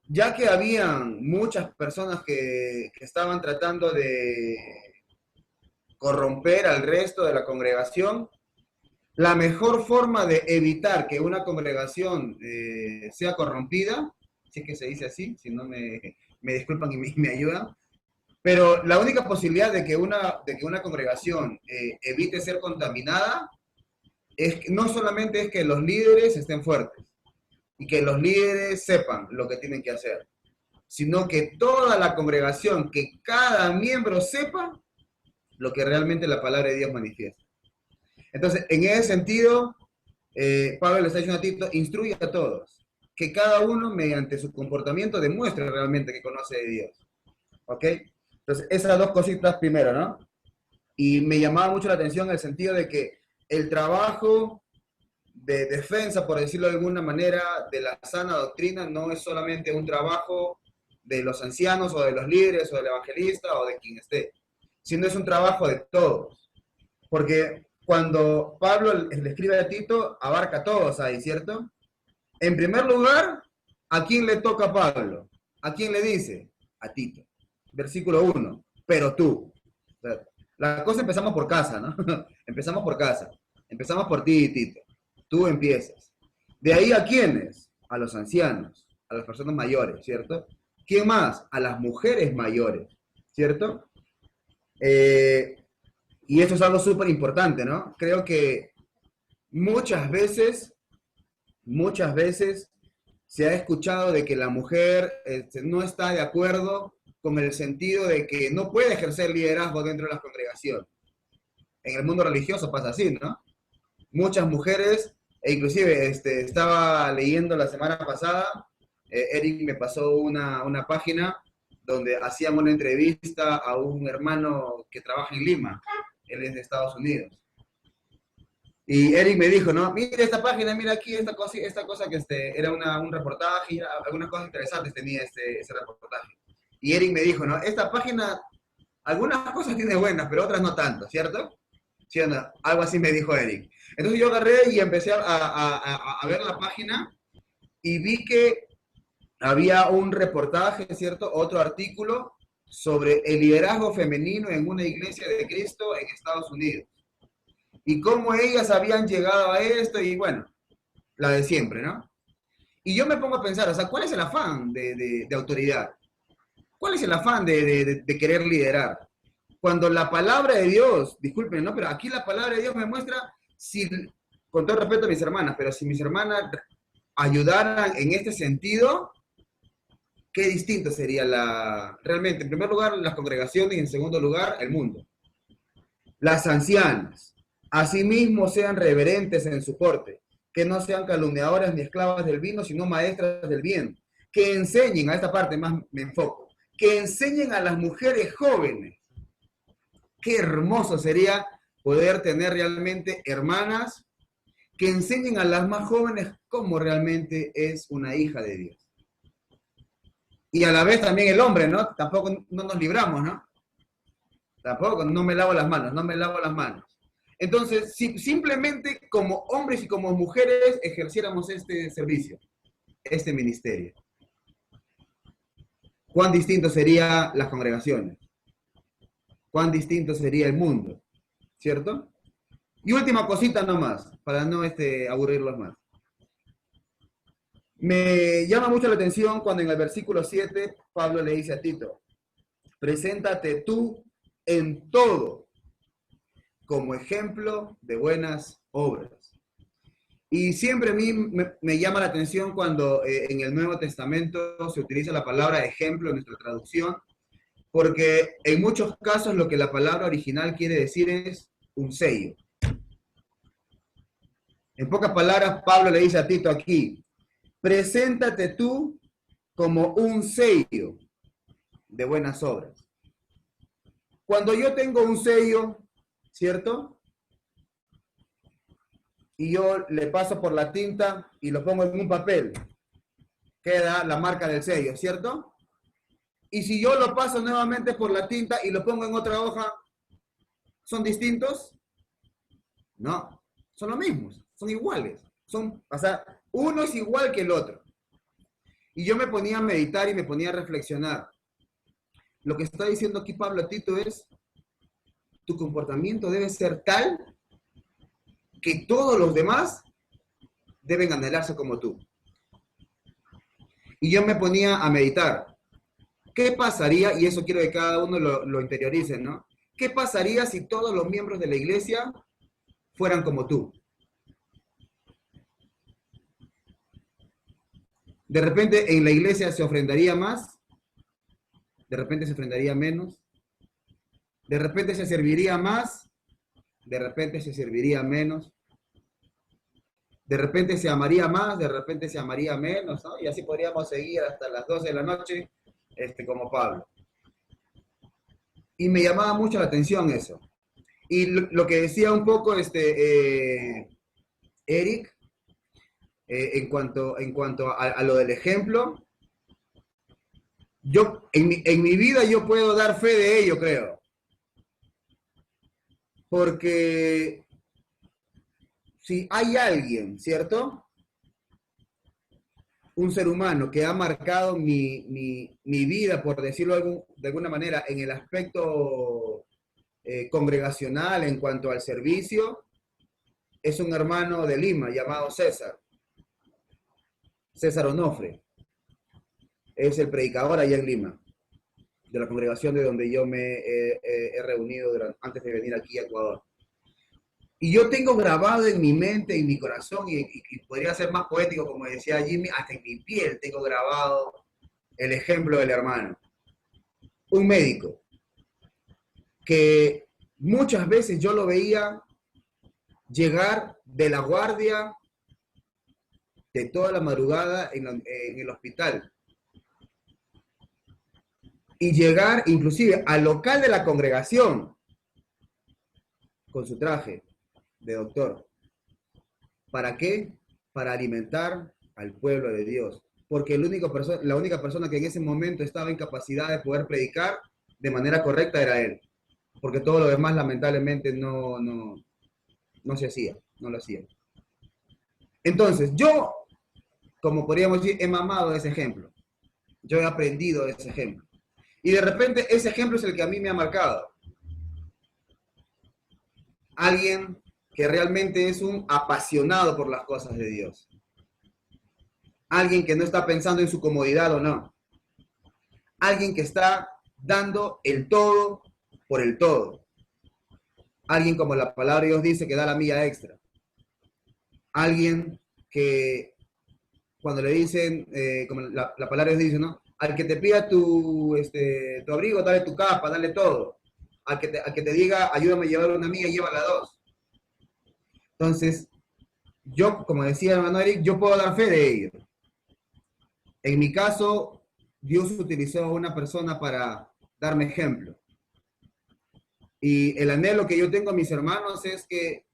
ya que habían muchas personas que estaban tratando de corromper al resto de la congregación, la mejor forma de evitar que una congregación sea corrompida, si es que se dice así, si no me disculpan y me ayudan, pero la única posibilidad de que una congregación evite ser contaminada no solamente es que los líderes estén fuertes y que los líderes sepan lo que tienen que hacer, sino que toda la congregación, que cada miembro sepa lo que realmente la palabra de Dios manifiesta. Entonces, en ese sentido, Pablo le está diciendo a Tito, instruye a todos, que cada uno mediante su comportamiento demuestre realmente que conoce de Dios. ¿Ok? Entonces, esas dos cositas primero, ¿no? Y me llamaba mucho la atención el sentido de que el trabajo de defensa, por decirlo de alguna manera, de la sana doctrina no es solamente un trabajo de los ancianos o de los líderes o del evangelista o de quien esté, sino es un trabajo de todos. Porque cuando Pablo le escribe a Tito, abarca a todos ahí, ¿cierto? En primer lugar, ¿a quién le toca a Pablo? ¿A quién le dice? A Tito. Versículo 1, pero tú. O sea, la cosa empezamos por casa, ¿no? Empezamos por casa. Empezamos por ti, Tito. Tú empiezas. De ahí, ¿a quiénes? A los ancianos, a las personas mayores, ¿cierto? ¿Quién más? A las mujeres mayores, ¿cierto? Y eso es algo súper importante, ¿no? Creo que muchas veces se ha escuchado de que la mujer no está de acuerdo con el sentido de que no puede ejercer liderazgo dentro de la congregación. En el mundo religioso pasa así, ¿no? Muchas mujeres, e inclusive estaba leyendo la semana pasada, Eric me pasó una página donde hacían una entrevista a un hermano que trabaja en Lima, él es de Estados Unidos. Y Eric me dijo, no, mira esta página, mira aquí esta cosa que era un reportaje, algunas cosas interesantes tenía ese reportaje. Y Eric me dijo, no, esta página, algunas cosas tiene buenas, pero otras no tanto, ¿cierto? ¿Sí o no? Algo así me dijo Eric. Entonces yo agarré y empecé a ver la página y vi que había un reportaje, ¿cierto? Otro artículo sobre el liderazgo femenino en una iglesia de Cristo en Estados Unidos. Y cómo ellas habían llegado a esto y bueno, la de siempre, ¿no? Y yo me pongo a pensar, o sea, ¿cuál es el afán de autoridad? ¿Cuál es el afán de querer liderar? Cuando la palabra de Dios, disculpen, ¿no? Pero aquí la palabra de Dios me muestra, si, con todo respeto a mis hermanas, pero si mis hermanas ayudaran en este sentido, qué distinto sería realmente, en primer lugar, las congregaciones y en segundo lugar, el mundo. Las ancianas, asimismo sean reverentes en su porte, que no sean calumniadoras ni esclavas del vino, sino maestras del bien, que enseñen, a esta parte más me enfoco, que enseñen a las mujeres jóvenes. Qué hermoso sería poder tener realmente hermanas que enseñen a las más jóvenes cómo realmente es una hija de Dios. Y a la vez también el hombre, ¿no? Tampoco no nos libramos, ¿no? Tampoco, no me lavo las manos, no me lavo las manos. Entonces, si simplemente como hombres y como mujeres ejerciéramos este servicio, este ministerio, cuán distinto serían las congregaciones, cuán distinto sería el mundo, ¿cierto? Y última cosita nomás, para no aburrirlos más. Me llama mucho la atención cuando en el versículo 7 Pablo le dice a Tito, preséntate tú en todo como ejemplo de buenas obras. Y siempre a mí me llama la atención cuando en el Nuevo Testamento se utiliza la palabra ejemplo en nuestra traducción, porque en muchos casos lo que la palabra original quiere decir es un sello. En pocas palabras, Pablo le dice a Tito aquí, preséntate tú como un sello de buenas obras. Cuando yo tengo un sello, ¿cierto? Y yo le paso por la tinta y lo pongo en un papel, queda la marca del sello, ¿cierto? Y si yo lo paso nuevamente por la tinta y lo pongo en otra hoja, ¿son distintos? No, son los mismos, son iguales. O sea, uno es igual que el otro. Y yo me ponía a meditar y me ponía a reflexionar. Lo que está diciendo aquí Pablo a Tito es, tu comportamiento debe ser tal que todos los demás deben anhelarse como tú. Y yo me ponía a meditar. ¿Qué pasaría? Y eso quiero que cada uno lo interiorice, ¿no? ¿Qué pasaría si todos los miembros de la iglesia fueran como tú? De repente en la iglesia se ofrendaría más, de repente se ofrendaría menos, de repente se serviría más, de repente se serviría menos, de repente se amaría más, de repente se amaría menos, ¿no? Y así podríamos seguir hasta las 12 de la noche, como Pablo. Y me llamaba mucho la atención eso. Y lo que decía un poco Eric, en cuanto a lo del ejemplo, yo en mi vida yo puedo dar fe de ello, creo. Porque si hay alguien, ¿cierto? Un ser humano que ha marcado mi vida, por decirlo de alguna manera, en el aspecto congregacional, en cuanto al servicio, es un hermano de Lima llamado César Onofre. Es el predicador allá en Lima, de la congregación de donde yo me he reunido antes de venir aquí a Ecuador. Y yo tengo grabado en mi mente, en mi corazón, y podría ser más poético, como decía Jimmy, hasta en mi piel tengo grabado el ejemplo del hermano. Un médico que muchas veces yo lo veía llegar de la guardia de toda la madrugada en el hospital y llegar inclusive al local de la congregación con su traje de doctor. ¿Para qué? Para alimentar al pueblo de Dios. Porque la única persona que en ese momento estaba en capacidad de poder predicar de manera correcta era él. Porque todo lo demás lamentablemente no se hacía, no lo hacía. Entonces, yo como podríamos decir, he mamado de ese ejemplo. Yo he aprendido de ese ejemplo. Y de repente ese ejemplo es el que a mí me ha marcado. Alguien que realmente es un apasionado por las cosas de Dios. Alguien que no está pensando en su comodidad o no. Alguien que está dando el todo por el todo. Alguien, como la palabra de Dios dice, que da la milla extra. Alguien que cuando le dicen, como la palabra de Dios dice, ¿no? Al que te pida tu abrigo, dale tu capa, dale todo. Al que te diga, ayúdame a llevar una milla, llévala dos. Entonces, yo, como decía el hermano Eric, yo puedo dar fe de ello. En mi caso, Dios utilizó a una persona para darme ejemplo. Y el anhelo que yo tengo a mis hermanos es que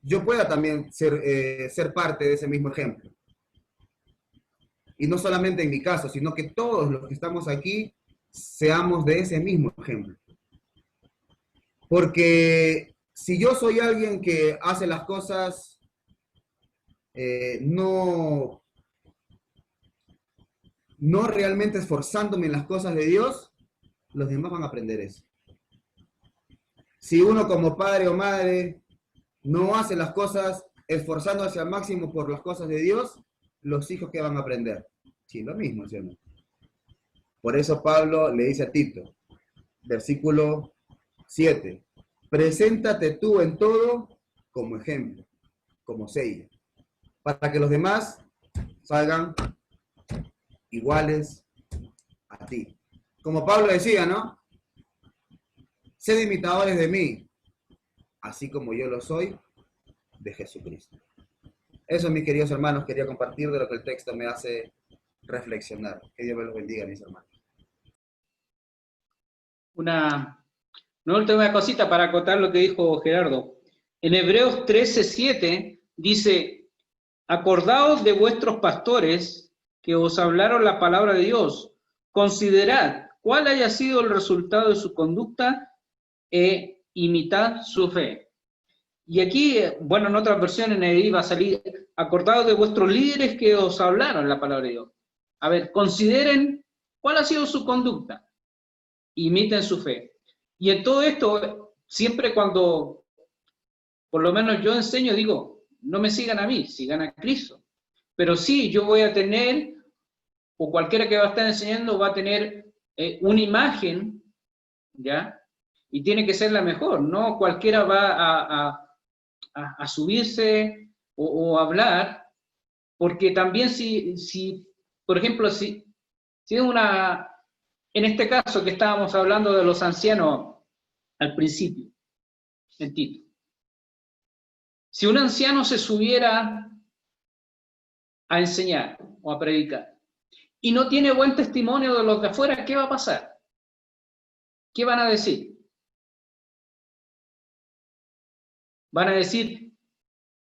yo pueda también ser parte de ese mismo ejemplo. Y no solamente en mi caso, sino que todos los que estamos aquí seamos de ese mismo ejemplo. Porque si yo soy alguien que hace las cosas no realmente esforzándome en las cosas de Dios, los demás van a aprender eso. Si uno como padre o madre no hace las cosas esforzándose al máximo por las cosas de Dios, los hijos que van a aprender. Sí, lo mismo, ¿sí o no? Por eso Pablo le dice a Tito, versículo 7, preséntate tú en todo como ejemplo, como sello, para que los demás salgan iguales a ti. Como Pablo decía, ¿no? Sed imitadores de mí, así como yo lo soy de Jesucristo. Eso, mis queridos hermanos, quería compartir de lo que el texto me hace reflexionar. Que Dios me los bendiga, mis hermanos. Una última cosita para acotar lo que dijo Gerardo. En Hebreos 13:7 dice, acordaos de vuestros pastores que os hablaron la palabra de Dios. Considerad cuál haya sido el resultado de su conducta e imitad su fe. Y aquí, bueno, en otras versiones ahí va a salir, acordaos de vuestros líderes que os hablaron la palabra de Dios. A ver, consideren cuál ha sido su conducta, imiten su fe. Y en todo esto, siempre cuando, por lo menos yo enseño, digo, no me sigan a mí, sigan a Cristo. Pero sí, yo voy a tener, o cualquiera que va a estar enseñando va a tener una imagen, ¿ya? Y tiene que ser la mejor, no cualquiera va a subirse o hablar, porque también si por ejemplo, si en este caso que estábamos hablando de los ancianos al principio, en Tito, si un anciano se subiera a enseñar o a predicar y no tiene buen testimonio de los de afuera, ¿qué va a pasar? ¿Qué van a decir? Van a decir,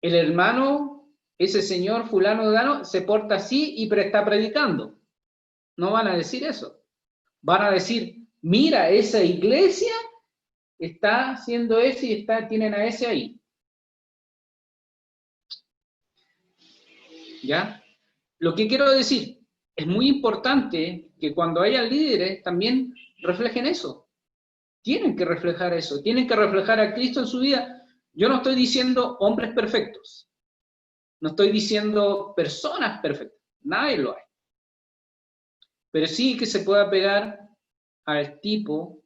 el hermano, ese señor fulano de Dano, se porta así y está predicando. No van a decir eso. Van a decir, mira, esa iglesia está haciendo eso y tienen a ese ahí. ¿Ya? Lo que quiero decir, es muy importante que cuando haya líderes también reflejen eso. Tienen que reflejar eso, tienen que reflejar a Cristo en su vida. Yo no estoy diciendo hombres perfectos, no estoy diciendo personas perfectas, nadie lo hay. Pero sí que se pueda pegar al tipo,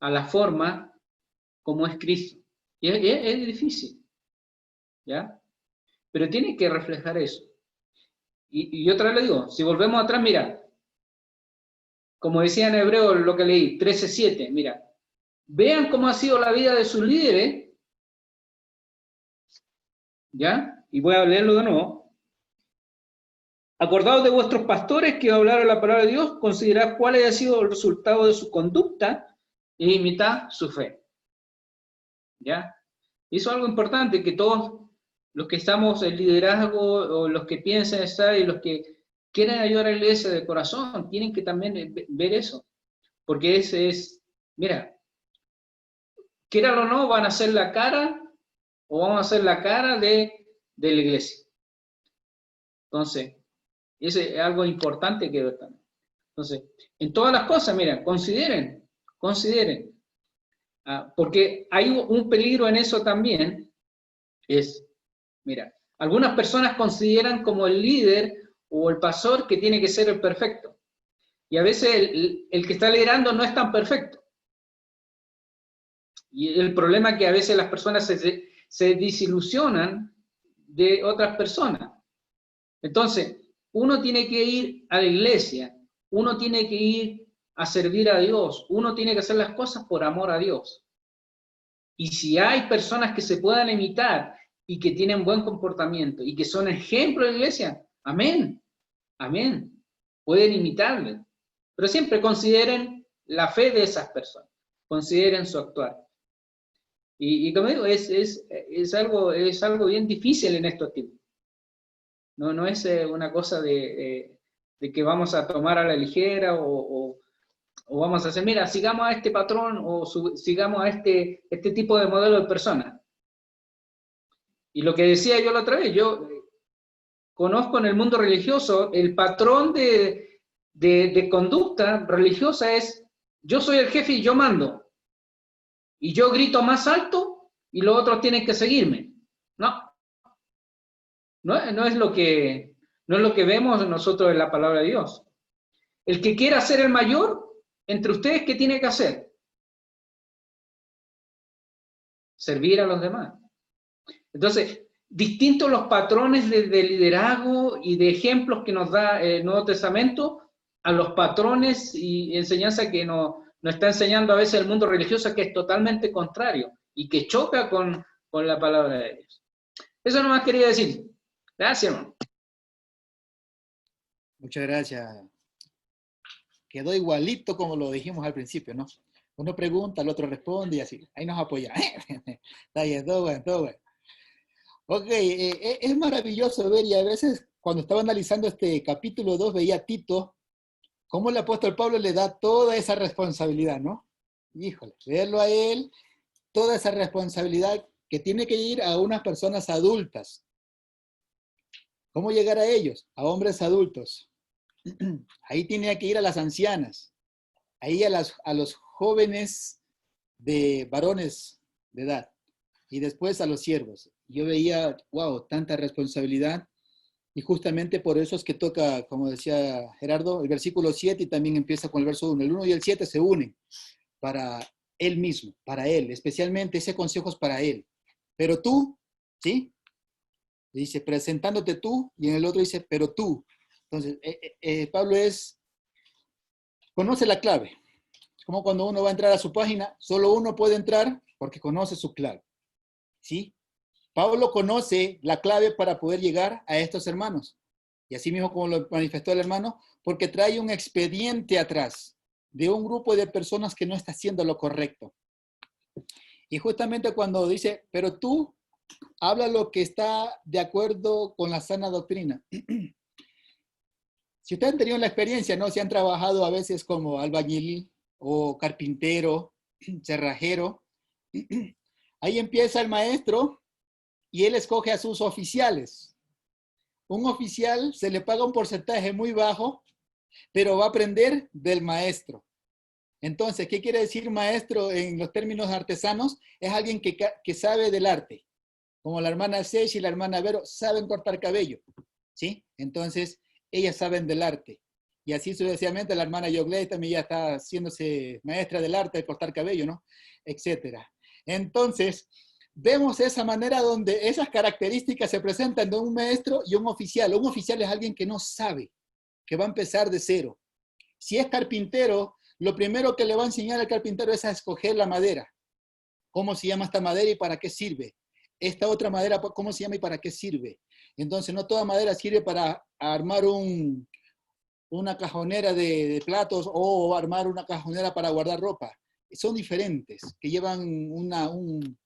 a la forma, como es Cristo. Y es difícil, ¿ya? Pero tiene que reflejar eso. Y otra vez le digo, si volvemos atrás, mira, como decía en Hebreo lo que leí, 13:7, mira, vean cómo ha sido la vida de sus líderes, ¿ya? Y voy a leerlo de nuevo. Acordaos de vuestros pastores que hablaron la palabra de Dios, considerad cuál haya sido el resultado de su conducta e imitad su fe. ¿Ya? Y eso es algo importante, que todos los que estamos en liderazgo o los que piensan estar y los que quieren ayudar a la iglesia de corazón, tienen que también ver eso. Porque ese es, mira, quieran o no, van a ser la cara o vamos a ser la cara de la iglesia. Entonces, ese es algo importante que ver también. Entonces, en todas las cosas, mira, consideren. Porque hay un peligro en eso también, mira, algunas personas consideran como el líder o el pastor que tiene que ser el perfecto. Y a veces el que está liderando no es tan perfecto. Y el problema es que a veces las personas se desilusionan de otras personas. Entonces, uno tiene que ir a la iglesia, uno tiene que ir a servir a Dios, uno tiene que hacer las cosas por amor a Dios. Y si hay personas que se puedan imitar y que tienen buen comportamiento y que son ejemplo de la iglesia, amén, pueden imitarles. Pero siempre consideren la fe de esas personas, consideren su actuar. Y como digo, es algo bien difícil en estos tiempos. No es una cosa de que vamos a tomar a la ligera o vamos a hacer, mira, sigamos a este patrón o sigamos a este tipo de modelo de persona. Y lo que decía yo la otra vez, yo conozco en el mundo religioso el patrón de conducta religiosa es, yo soy el jefe y yo mando. Y yo grito más alto y los otros tienen que seguirme. No es lo que vemos nosotros en la palabra de Dios. El que quiera ser el mayor, entre ustedes, ¿qué tiene que hacer? Servir a los demás. Entonces, distintos los patrones de liderazgo y de ejemplos que nos da el Nuevo Testamento a los patrones y enseñanza que nos está enseñando a veces el mundo religioso, que es totalmente contrario y que choca con la palabra de Dios. Eso nomás quería decir. Gracias, hermano. Muchas gracias. Quedó igualito como lo dijimos al principio, ¿no? Uno pregunta, el otro responde y así. Ahí nos apoya. Está bien, todo bueno. Ok, es maravilloso ver, y a veces cuando estaba analizando este capítulo 2 veía a Tito, cómo el apóstol Pablo le da toda esa responsabilidad, ¿no? Híjole, verlo a él, toda esa responsabilidad que tiene que ir a unas personas adultas. ¿Cómo llegar a ellos? A hombres adultos. Ahí tenía que ir a las ancianas, ahí a los jóvenes de varones de edad, y después a los siervos. Yo veía, wow, tanta responsabilidad, y justamente por eso es que toca, como decía Gerardo, el versículo 7 y también empieza con el verso 1. El 1 y el 7 se unen para él mismo, para él, especialmente ese consejo es para él. Pero tú, ¿sí? Dice, presentándote tú, y en el otro dice, pero tú. Entonces, Pablo conoce la clave. Es como cuando uno va a entrar a su página, solo uno puede entrar porque conoce su clave. ¿Sí? Pablo conoce la clave para poder llegar a estos hermanos. Y así mismo como lo manifestó el hermano, porque trae un expediente atrás de un grupo de personas que no está haciendo lo correcto. Y justamente cuando dice, pero tú habla lo que está de acuerdo con la sana doctrina. Si ustedes han tenido la experiencia, ¿no? Si han trabajado a veces como albañil o carpintero, cerrajero, ahí empieza el maestro y él escoge a sus oficiales. Un oficial se le paga un porcentaje muy bajo, pero va a aprender del maestro. Entonces, ¿qué quiere decir maestro en los términos artesanos? Es alguien que sabe del arte. Como la hermana Seix y la hermana Vero saben cortar cabello, ¿sí? Entonces, ellas saben del arte. Y así sucesivamente la hermana Yogley también ya está haciéndose maestra del arte de cortar cabello, ¿no? Etcétera. Entonces, vemos esa manera donde esas características se presentan de un maestro y un oficial. Un oficial es alguien que no sabe, que va a empezar de cero. Si es carpintero, lo primero que le va a enseñar al carpintero es a escoger la madera. ¿Cómo se llama esta madera y para qué sirve? Esta otra madera, ¿cómo se llama y para qué sirve? Entonces, no toda madera sirve para armar una cajonera de platos o armar una cajonera para guardar ropa. Son diferentes, que llevan un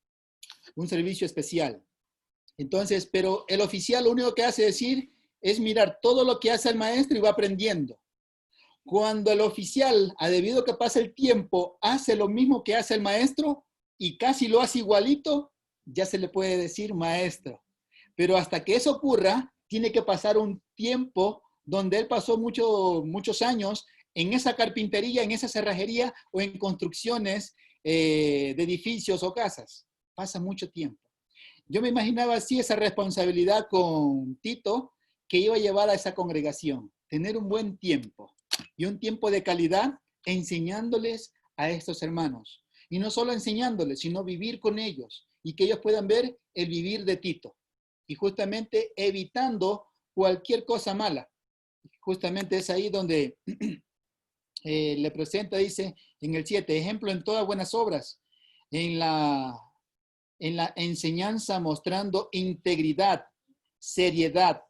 servicio especial. Entonces, pero el oficial lo único que hace es mirar todo lo que hace el maestro y va aprendiendo. Cuando el oficial, a debido que pasa el tiempo, hace lo mismo que hace el maestro y casi lo hace igualito, ya se le puede decir maestro. Pero hasta que eso ocurra, tiene que pasar un tiempo donde él pasó muchos años en esa carpintería, en esa cerrajería o en construcciones de edificios o casas. Pasa mucho tiempo. Yo me imaginaba así esa responsabilidad con Tito que iba a llevar a esa congregación, tener un buen tiempo y un tiempo de calidad enseñándoles a estos hermanos. Y no solo enseñándoles, sino vivir con ellos y que ellos puedan ver el vivir de Tito. Y justamente evitando cualquier cosa mala. Justamente es ahí donde le presenta, dice en el 7, ejemplo en todas buenas obras, en la enseñanza mostrando integridad, seriedad,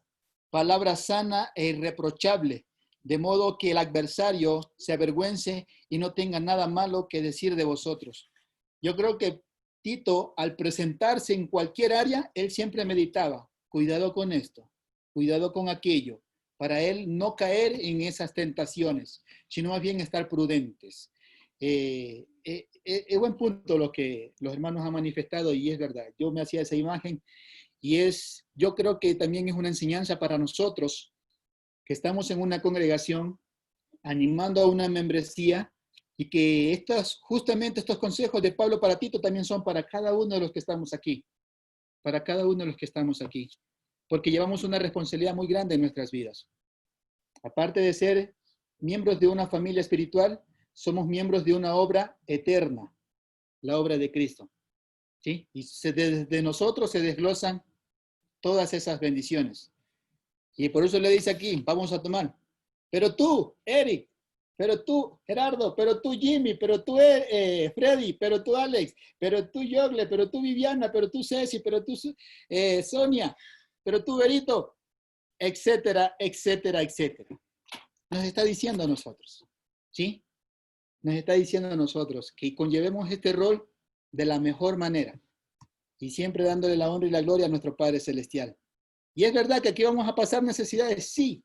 palabra sana e irreprochable, de modo que el adversario se avergüence y no tenga nada malo que decir de vosotros. Yo creo que Tito, al presentarse en cualquier área, él siempre meditaba, cuidado con esto, cuidado con aquello, para él no caer en esas tentaciones, sino más bien estar prudentes. Es buen punto lo que los hermanos han manifestado y es verdad. Yo me hacía esa imagen y yo creo que también es una enseñanza para nosotros que estamos en una congregación animando a una membresía y que justamente estos consejos de Pablo para Tito también son para cada uno de los que estamos aquí, para cada uno de los que estamos aquí, porque llevamos una responsabilidad muy grande en nuestras vidas. Aparte de ser miembros de una familia espiritual, somos miembros de una obra eterna, la obra de Cristo. ¿Sí? Y desde nosotros se desglosan todas esas bendiciones. Y por eso le dice aquí, vamos a tomar. Pero tú, Eric, pero tú, Gerardo, pero tú, Jimmy, pero tú, Freddy, pero tú, Alex, pero tú, Yogle, pero tú, Viviana, pero tú, Ceci, pero tú, Sonia, pero tú, Berito, etcétera, etcétera, etcétera. Nos está diciendo a nosotros, ¿sí? Nos está diciendo a nosotros que conllevemos este rol de la mejor manera y siempre dándole la honra y la gloria a nuestro Padre Celestial. Y es verdad que aquí vamos a pasar necesidades, sí,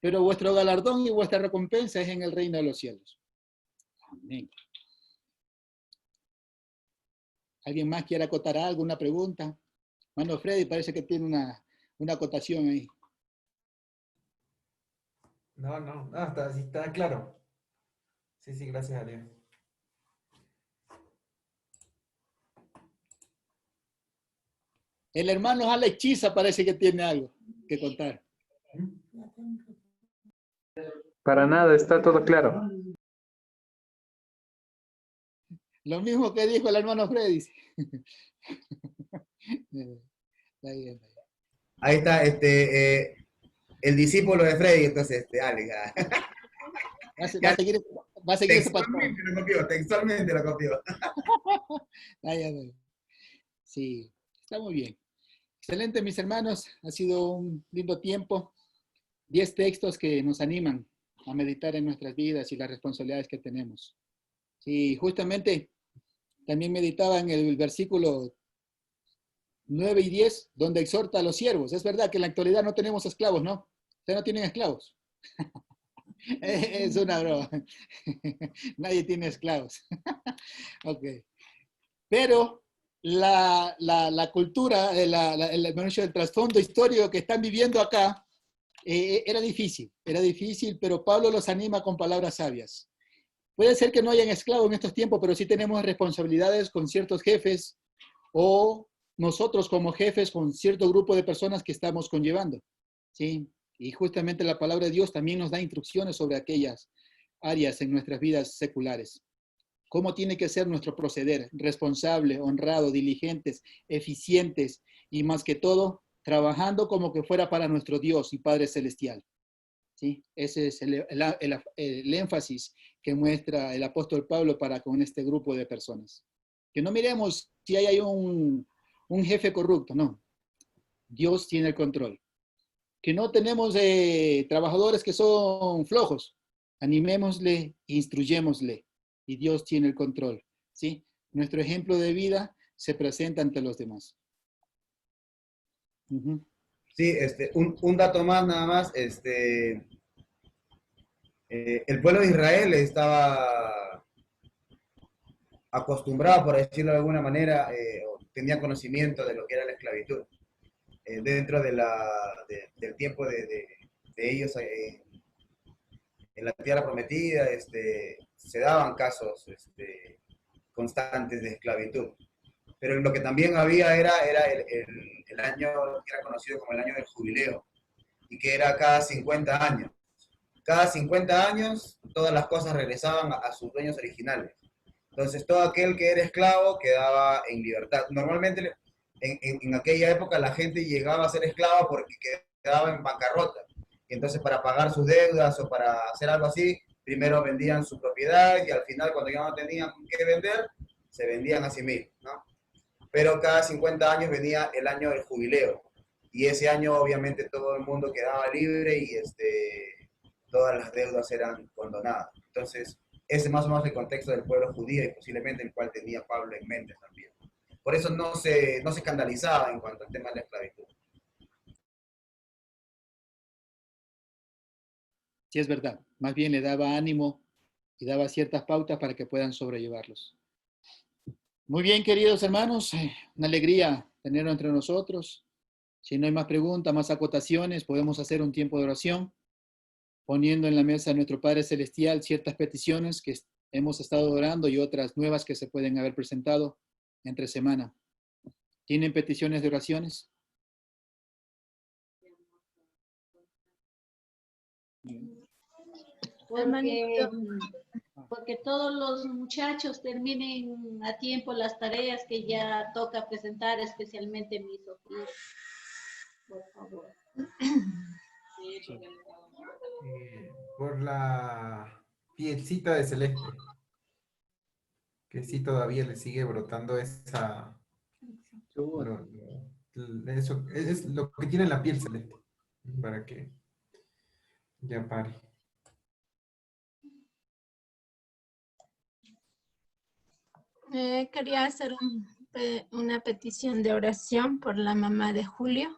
pero vuestro galardón y vuestra recompensa es en el reino de los cielos. Amén. ¿Alguien más quiere acotar algo, una pregunta? Mano Freddy parece que tiene una acotación ahí. No, está claro. Sí, gracias a Dios. El hermano Alex Chiza parece que tiene algo que contar. Para nada, está todo claro. Lo mismo que dijo el hermano Freddy. Ahí está, el discípulo de Freddy, entonces, Alex. Va a seguir ese patrón. Textualmente lo copió. Sí, está muy bien. Excelente, mis hermanos. Ha sido un lindo tiempo. 10 textos que nos animan a meditar en nuestras vidas y las responsabilidades que tenemos. Sí, justamente también meditaba en el versículo 9 y 10, donde exhorta a los siervos. Es verdad que en la actualidad no tenemos esclavos, ¿no? Ustedes no tienen esclavos. Es una broma. Nadie tiene esclavos. Ok. Pero la cultura, el trasfondo histórico que están viviendo acá, era difícil, pero Pablo los anima con palabras sabias. Puede ser que no hayan esclavos en estos tiempos, pero sí tenemos responsabilidades con ciertos jefes o nosotros como jefes con cierto grupo de personas que estamos conllevando. ¿Sí? Y justamente la palabra de Dios también nos da instrucciones sobre aquellas áreas en nuestras vidas seculares. ¿Cómo tiene que ser nuestro proceder? Responsable, honrado, diligentes, eficientes y más que todo, trabajando como que fuera para nuestro Dios y Padre Celestial. ¿Sí? Ese es el énfasis que muestra el apóstol Pablo para con este grupo de personas. Que no miremos si hay un jefe corrupto, no. Dios tiene el control. Que no tenemos trabajadores que son flojos. Animémosle, instruyémosle. Y Dios tiene el control. ¿Sí? Nuestro ejemplo de vida se presenta ante los demás. Uh-huh. Sí, un dato más nada más, el pueblo de Israel estaba acostumbrado, por decirlo de alguna manera, tenía conocimiento de lo que era la esclavitud. dentro del tiempo de ellos en la tierra prometida, se daban casos constantes de esclavitud. Pero lo que también había era el año que era conocido como el año del jubileo, y que era cada 50 años. Cada 50 años todas las cosas regresaban a sus dueños originales. Entonces todo aquel que era esclavo quedaba en libertad. Normalmente en aquella época la gente llegaba a ser esclava porque quedaba en bancarrota. Y entonces para pagar sus deudas o para hacer algo así, primero vendían su propiedad y al final cuando ya no tenían que vender, se vendían a sí mismos, ¿no? Pero cada 50 años venía el año del jubileo. Y ese año obviamente todo el mundo quedaba libre y todas las deudas eran condonadas. Entonces, ese es más o menos el contexto del pueblo judío y posiblemente el cual tenía Pablo en mente también. Por eso no se escandalizaba en cuanto al tema de la esclavitud. Sí, es verdad. Más bien le daba ánimo y daba ciertas pautas para que puedan sobrellevarlos. Muy bien, queridos hermanos, una alegría tenerlo entre nosotros. Si no hay más preguntas, más acotaciones, podemos hacer un tiempo de oración, poniendo en la mesa de nuestro Padre Celestial ciertas peticiones que hemos estado orando y otras nuevas que se pueden haber presentado entre semana. ¿Tienen peticiones de oraciones? Porque todos los muchachos terminen a tiempo las tareas que ya toca presentar, especialmente mis sobrinos. Por favor. Por la pielcita de Celeste, que sí todavía le sigue brotando esa... Eso es lo que tiene en la piel Celeste, para que ya pare. Quería hacer una petición de oración por la mamá de Julio,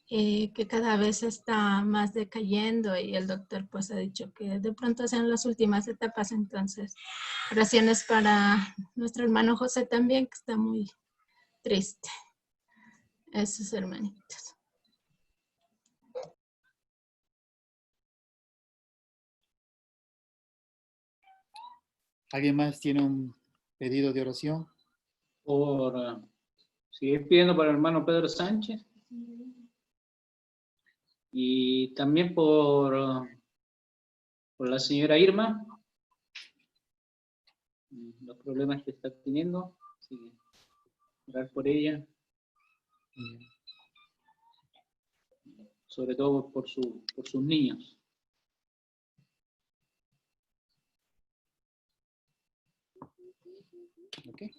que cada vez está más decayendo y el doctor pues ha dicho que de pronto sean las últimas etapas. Entonces, oraciones para nuestro hermano José también, que está muy triste. Esos hermanitos. ¿Alguien más tiene un pedido de oración? Por seguir pidiendo para el hermano Pedro Sánchez. Y también por la señora Irma, los problemas que está teniendo, así que orar por ella, sobre todo por sus niños. Okay.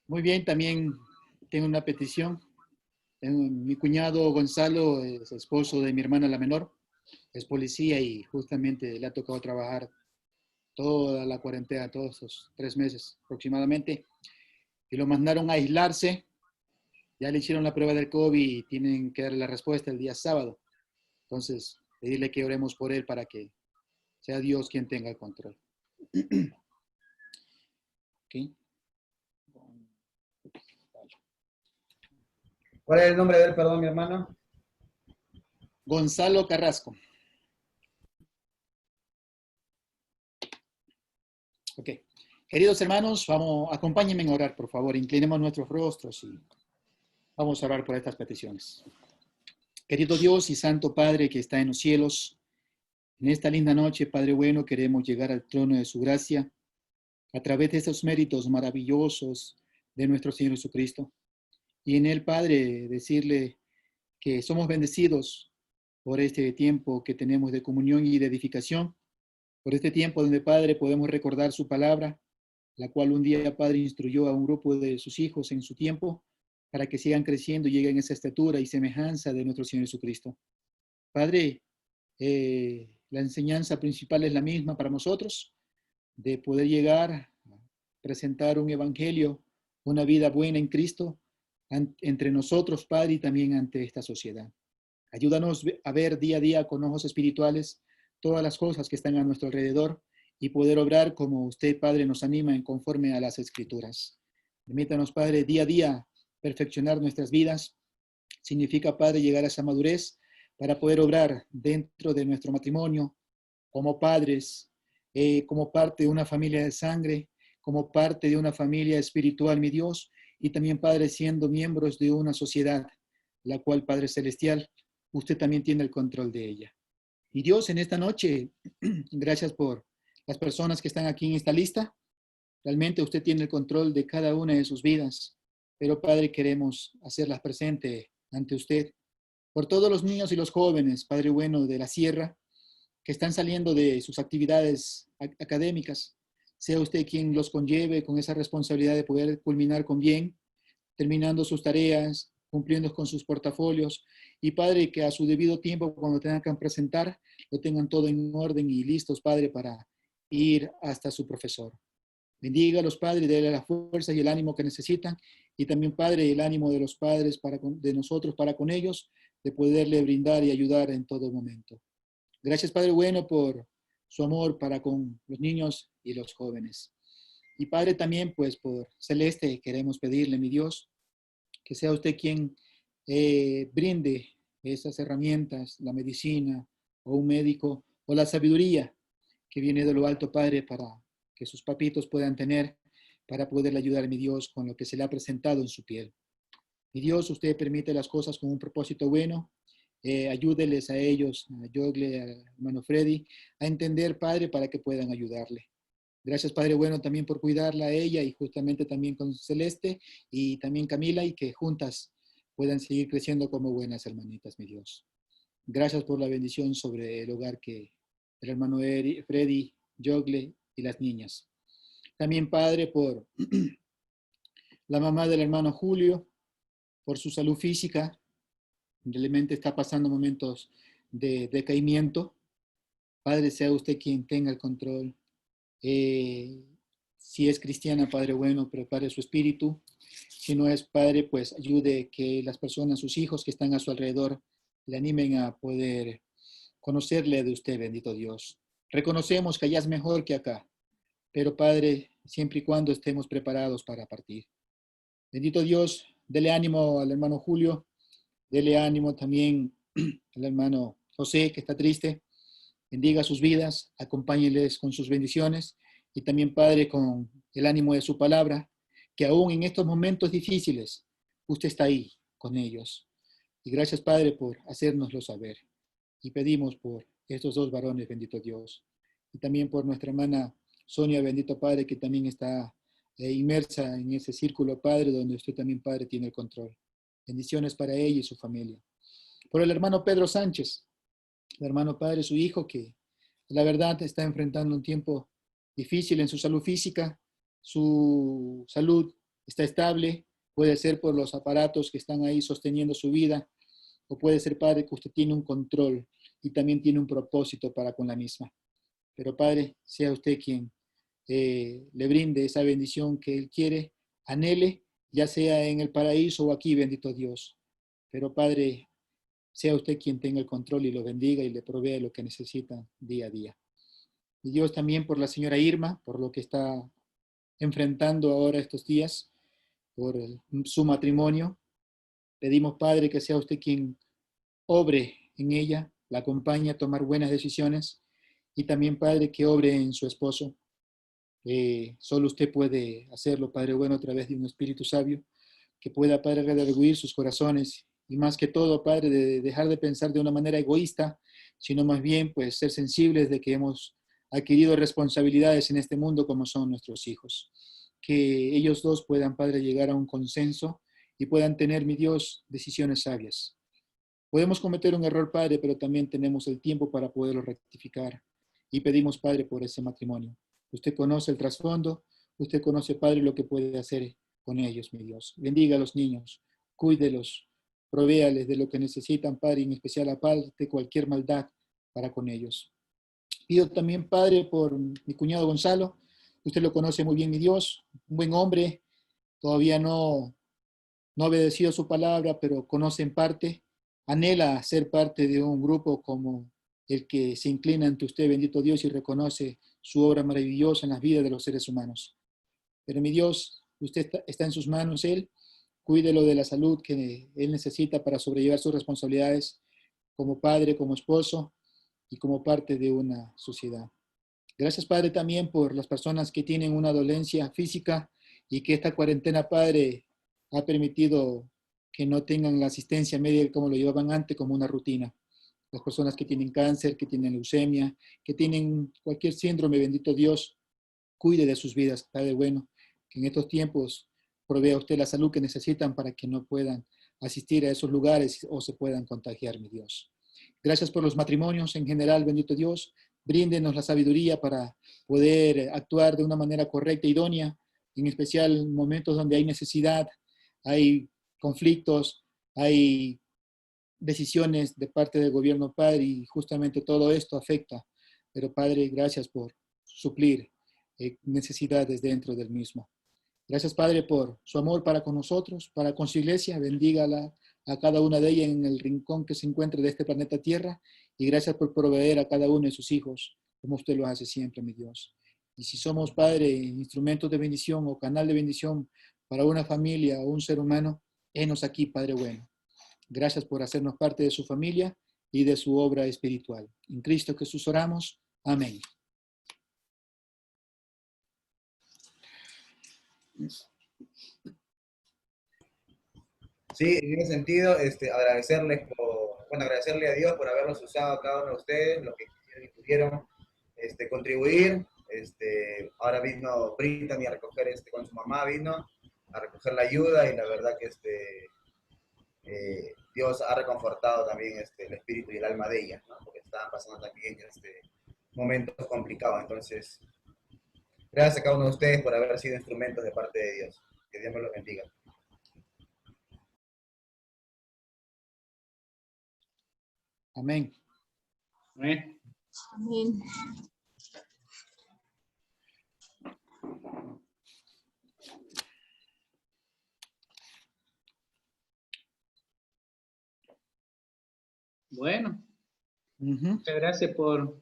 Muy bien, también tengo una petición. Mi cuñado Gonzalo es esposo de mi hermana la menor, es policía y justamente le ha tocado trabajar toda la cuarentena, todos esos 3 meses aproximadamente, y lo mandaron a aislarse. Ya le hicieron la prueba del COVID y tienen que darle la respuesta el día sábado. Entonces, pedirle que oremos por él para que sea Dios quien tenga el control. Okay. ¿Cuál es el nombre de él, perdón, mi hermano? Gonzalo Carrasco. Ok. Queridos hermanos, acompáñenme a orar, por favor. Inclinemos nuestros rostros y vamos a orar por estas peticiones. Querido Dios y Santo Padre que está en los cielos, en esta linda noche, Padre bueno, queremos llegar al trono de su gracia a través de estos méritos maravillosos de nuestro Señor Jesucristo. Y en él, Padre, decirle que somos bendecidos por este tiempo que tenemos de comunión y de edificación, por este tiempo donde, Padre, podemos recordar su palabra, la cual un día, Padre, instruyó a un grupo de sus hijos en su tiempo, para que sigan creciendo y lleguen a esa estatura y semejanza de nuestro Señor Jesucristo. Padre, la enseñanza principal es la misma para nosotros, de poder llegar a presentar un evangelio, una vida buena en Cristo, entre nosotros, Padre, y también ante esta sociedad. Ayúdanos a ver día a día con ojos espirituales todas las cosas que están a nuestro alrededor y poder obrar como usted, Padre, nos anima en conforme a las Escrituras. Permítanos, Padre, día a día perfeccionar nuestras vidas. Significa, Padre, llegar a esa madurez para poder obrar dentro de nuestro matrimonio, como padres, como parte de una familia de sangre, como parte de una familia espiritual, mi Dios, y también, Padre, siendo miembros de una sociedad, la cual, Padre Celestial, usted también tiene el control de ella. Y Dios, en esta noche, gracias por las personas que están aquí en esta lista. Realmente usted tiene el control de cada una de sus vidas, pero, Padre, queremos hacerlas presentes ante usted. Por todos los niños y los jóvenes, Padre bueno, de la sierra, que están saliendo de sus actividades académicas, sea usted quien los conlleve con esa responsabilidad de poder culminar con bien, terminando sus tareas, cumpliendo con sus portafolios, y Padre, que a su debido tiempo, cuando tengan que presentar, lo tengan todo en orden y listos, Padre, para ir hasta su profesor. Bendiga a los padres, déle la fuerza y el ánimo que necesitan, y también, Padre, el ánimo de los padres de nosotros para con ellos, de poderle brindar y ayudar en todo momento. Gracias, Padre bueno, por su amor para con los niños y los jóvenes. Y Padre, también, pues, por Celeste, queremos pedirle, mi Dios, que sea usted quien brinde esas herramientas, la medicina, o un médico, o la sabiduría que viene de lo alto, Padre, para que sus papitos puedan tener, para poderle ayudar, mi Dios, con lo que se le ha presentado en su piel. Mi Dios, usted permite las cosas con un propósito bueno. Ayúdeles a ellos, a Yogle, a hermano Freddy, a entender, Padre, para que puedan ayudarle. Gracias, Padre bueno, también por cuidarla a ella y justamente también con Celeste y también Camila, y que juntas puedan seguir creciendo como buenas hermanitas, mi Dios. Gracias por la bendición sobre el hogar que el hermano Freddy, Yogle y las niñas. También, Padre, por la mamá del hermano Julio, por su salud física. Realmente está pasando momentos de decaimiento. Padre, sea usted quien tenga el control. Si es cristiana, Padre bueno, prepare su espíritu. Si no es, Padre, pues ayude que las personas, sus hijos que están a su alrededor, le animen a poder conocerle de usted, bendito Dios. Reconocemos que allá es mejor que acá, pero, Padre, siempre y cuando estemos preparados para partir. Bendito Dios, dele ánimo al hermano Julio. Dele ánimo también al hermano José, que está triste. Bendiga sus vidas, acompáñeles con sus bendiciones y también, Padre, con el ánimo de su palabra, que aún en estos momentos difíciles, usted está ahí con ellos. Y gracias, Padre, por hacérnoslo saber. Y pedimos por estos dos varones, bendito Dios. Y también por nuestra hermana Sonia, bendito Padre, que también está inmersa en ese círculo, Padre, donde usted también, Padre, tiene el control. Bendiciones para ella y su familia. Por el hermano Pedro Sánchez, el hermano Padre, su hijo, que la verdad está enfrentando un tiempo difícil en su salud física. Su salud está estable, puede ser por los aparatos que están ahí sosteniendo su vida, o puede ser, Padre, que usted tiene un control y también tiene un propósito para con la misma. Pero, Padre, sea usted quien le brinde esa bendición que Él quiere, anhele, ya sea en el paraíso o aquí, bendito Dios. Pero, Padre, sea usted quien tenga el control y lo bendiga y le provee lo que necesita día a día. Y Dios también por la señora Irma, por lo que está enfrentando ahora estos días, por su matrimonio. Pedimos, Padre, que sea usted quien obre en ella, la acompañe a tomar buenas decisiones y también, Padre, que obre en su esposo. Solo usted puede hacerlo, Padre bueno, a través de un espíritu sabio, que pueda, Padre, redarguir sus corazones y más que todo, Padre, de dejar de pensar de una manera egoísta, sino más bien, pues, ser sensibles de que hemos adquirido responsabilidades en este mundo como son nuestros hijos. Que ellos dos puedan, Padre, llegar a un consenso y puedan tener, mi Dios, decisiones sabias. Podemos cometer un error, Padre, pero también tenemos el tiempo para poderlo rectificar. Y pedimos, Padre, por ese matrimonio. Usted conoce el trasfondo, usted conoce, Padre, lo que puede hacer con ellos, mi Dios. Bendiga a los niños, cuídelos, provéales de lo que necesitan, Padre, y en especial aparte cualquier maldad para con ellos. Pido también, Padre, por mi cuñado Gonzalo. Usted lo conoce muy bien, mi Dios, un buen hombre, todavía no ha obedecido su palabra, pero conoce en parte, anhela ser parte de un grupo como el que se inclina ante usted, bendito Dios, y reconoce su obra maravillosa en las vidas de los seres humanos. Pero mi Dios, usted está en sus manos, Él, Cuídelo de la salud que él necesita para sobrellevar sus responsabilidades como padre, como esposo y como parte de una sociedad. Gracias, Padre, también por las personas que tienen una dolencia física y que esta cuarentena, Padre, ha permitido que no tengan la asistencia médica como lo llevaban antes, como una rutina. Las personas que tienen cáncer, que tienen leucemia, que tienen cualquier síndrome, bendito Dios, cuide de sus vidas, Padre bueno, que en estos tiempos provea usted la salud que necesitan para que no puedan asistir a esos lugares o se puedan contagiar, mi Dios. Gracias por los matrimonios en general, bendito Dios. Bríndenos la sabiduría para poder actuar de una manera correcta y idónea, en especial en momentos donde hay necesidad, hay conflictos, hay decisiones de parte del gobierno, Padre, y justamente todo esto afecta. Pero, Padre, gracias por suplir necesidades dentro del mismo. Gracias, Padre, por su amor para con nosotros, para con su iglesia. Bendígala a cada una de ellas en el rincón que se encuentre de este planeta Tierra. Y gracias por proveer a cada uno de sus hijos, como usted lo hace siempre, mi Dios. Y si somos, Padre, instrumentos de bendición o canal de bendición para una familia o un ser humano, henos aquí, Padre bueno. Gracias por hacernos parte de su familia y de su obra espiritual. En Cristo Jesús oramos. Amén. Sí, en ese sentido, agradecerle a Dios por habernos usado a cada uno de ustedes, los que quisieron y pudieron contribuir. Ahora vino Brittany a recoger, con su mamá vino a recoger la ayuda y la verdad que Dios ha reconfortado también el espíritu y el alma de ella, ¿no? Porque estaban pasando también momentos complicados. Entonces, gracias a cada uno de ustedes por haber sido instrumentos de parte de Dios. Que Dios me los bendiga. Amén. Amén. Amén. Bueno, Uh-huh. muchas gracias por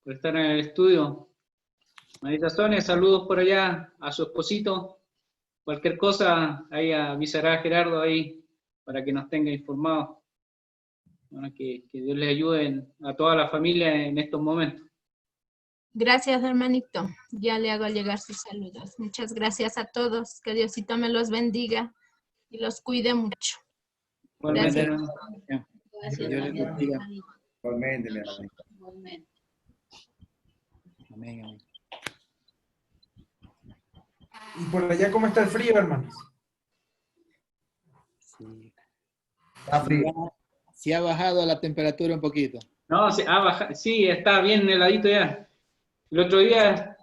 estar en el estudio. Manita Sonia, saludos por allá a su esposito. Cualquier cosa, ahí avisará a Gerardo ahí para que nos tenga informados. Bueno, que Dios les ayude a toda la familia en estos momentos. Gracias, hermanito. Ya le hago llegar sus saludos. Muchas gracias a todos. Que Diosito me los bendiga y los cuide mucho. Igualmente, Gracias. hermano. Gracias, Dios les también, bendiga. hermanito. Igualmente, mi hermanito. Igualmente. Amén, amén. ¿Y por allá cómo está el frío, hermanos? Sí. Está frío. Sí ha bajado la temperatura un poquito. No, sí, está bien heladito ya. El otro día,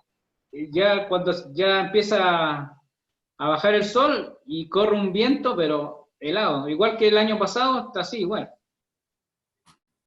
ya cuando ya empieza a bajar el sol y corre un viento, pero helado. Igual que el año pasado, está así, igual.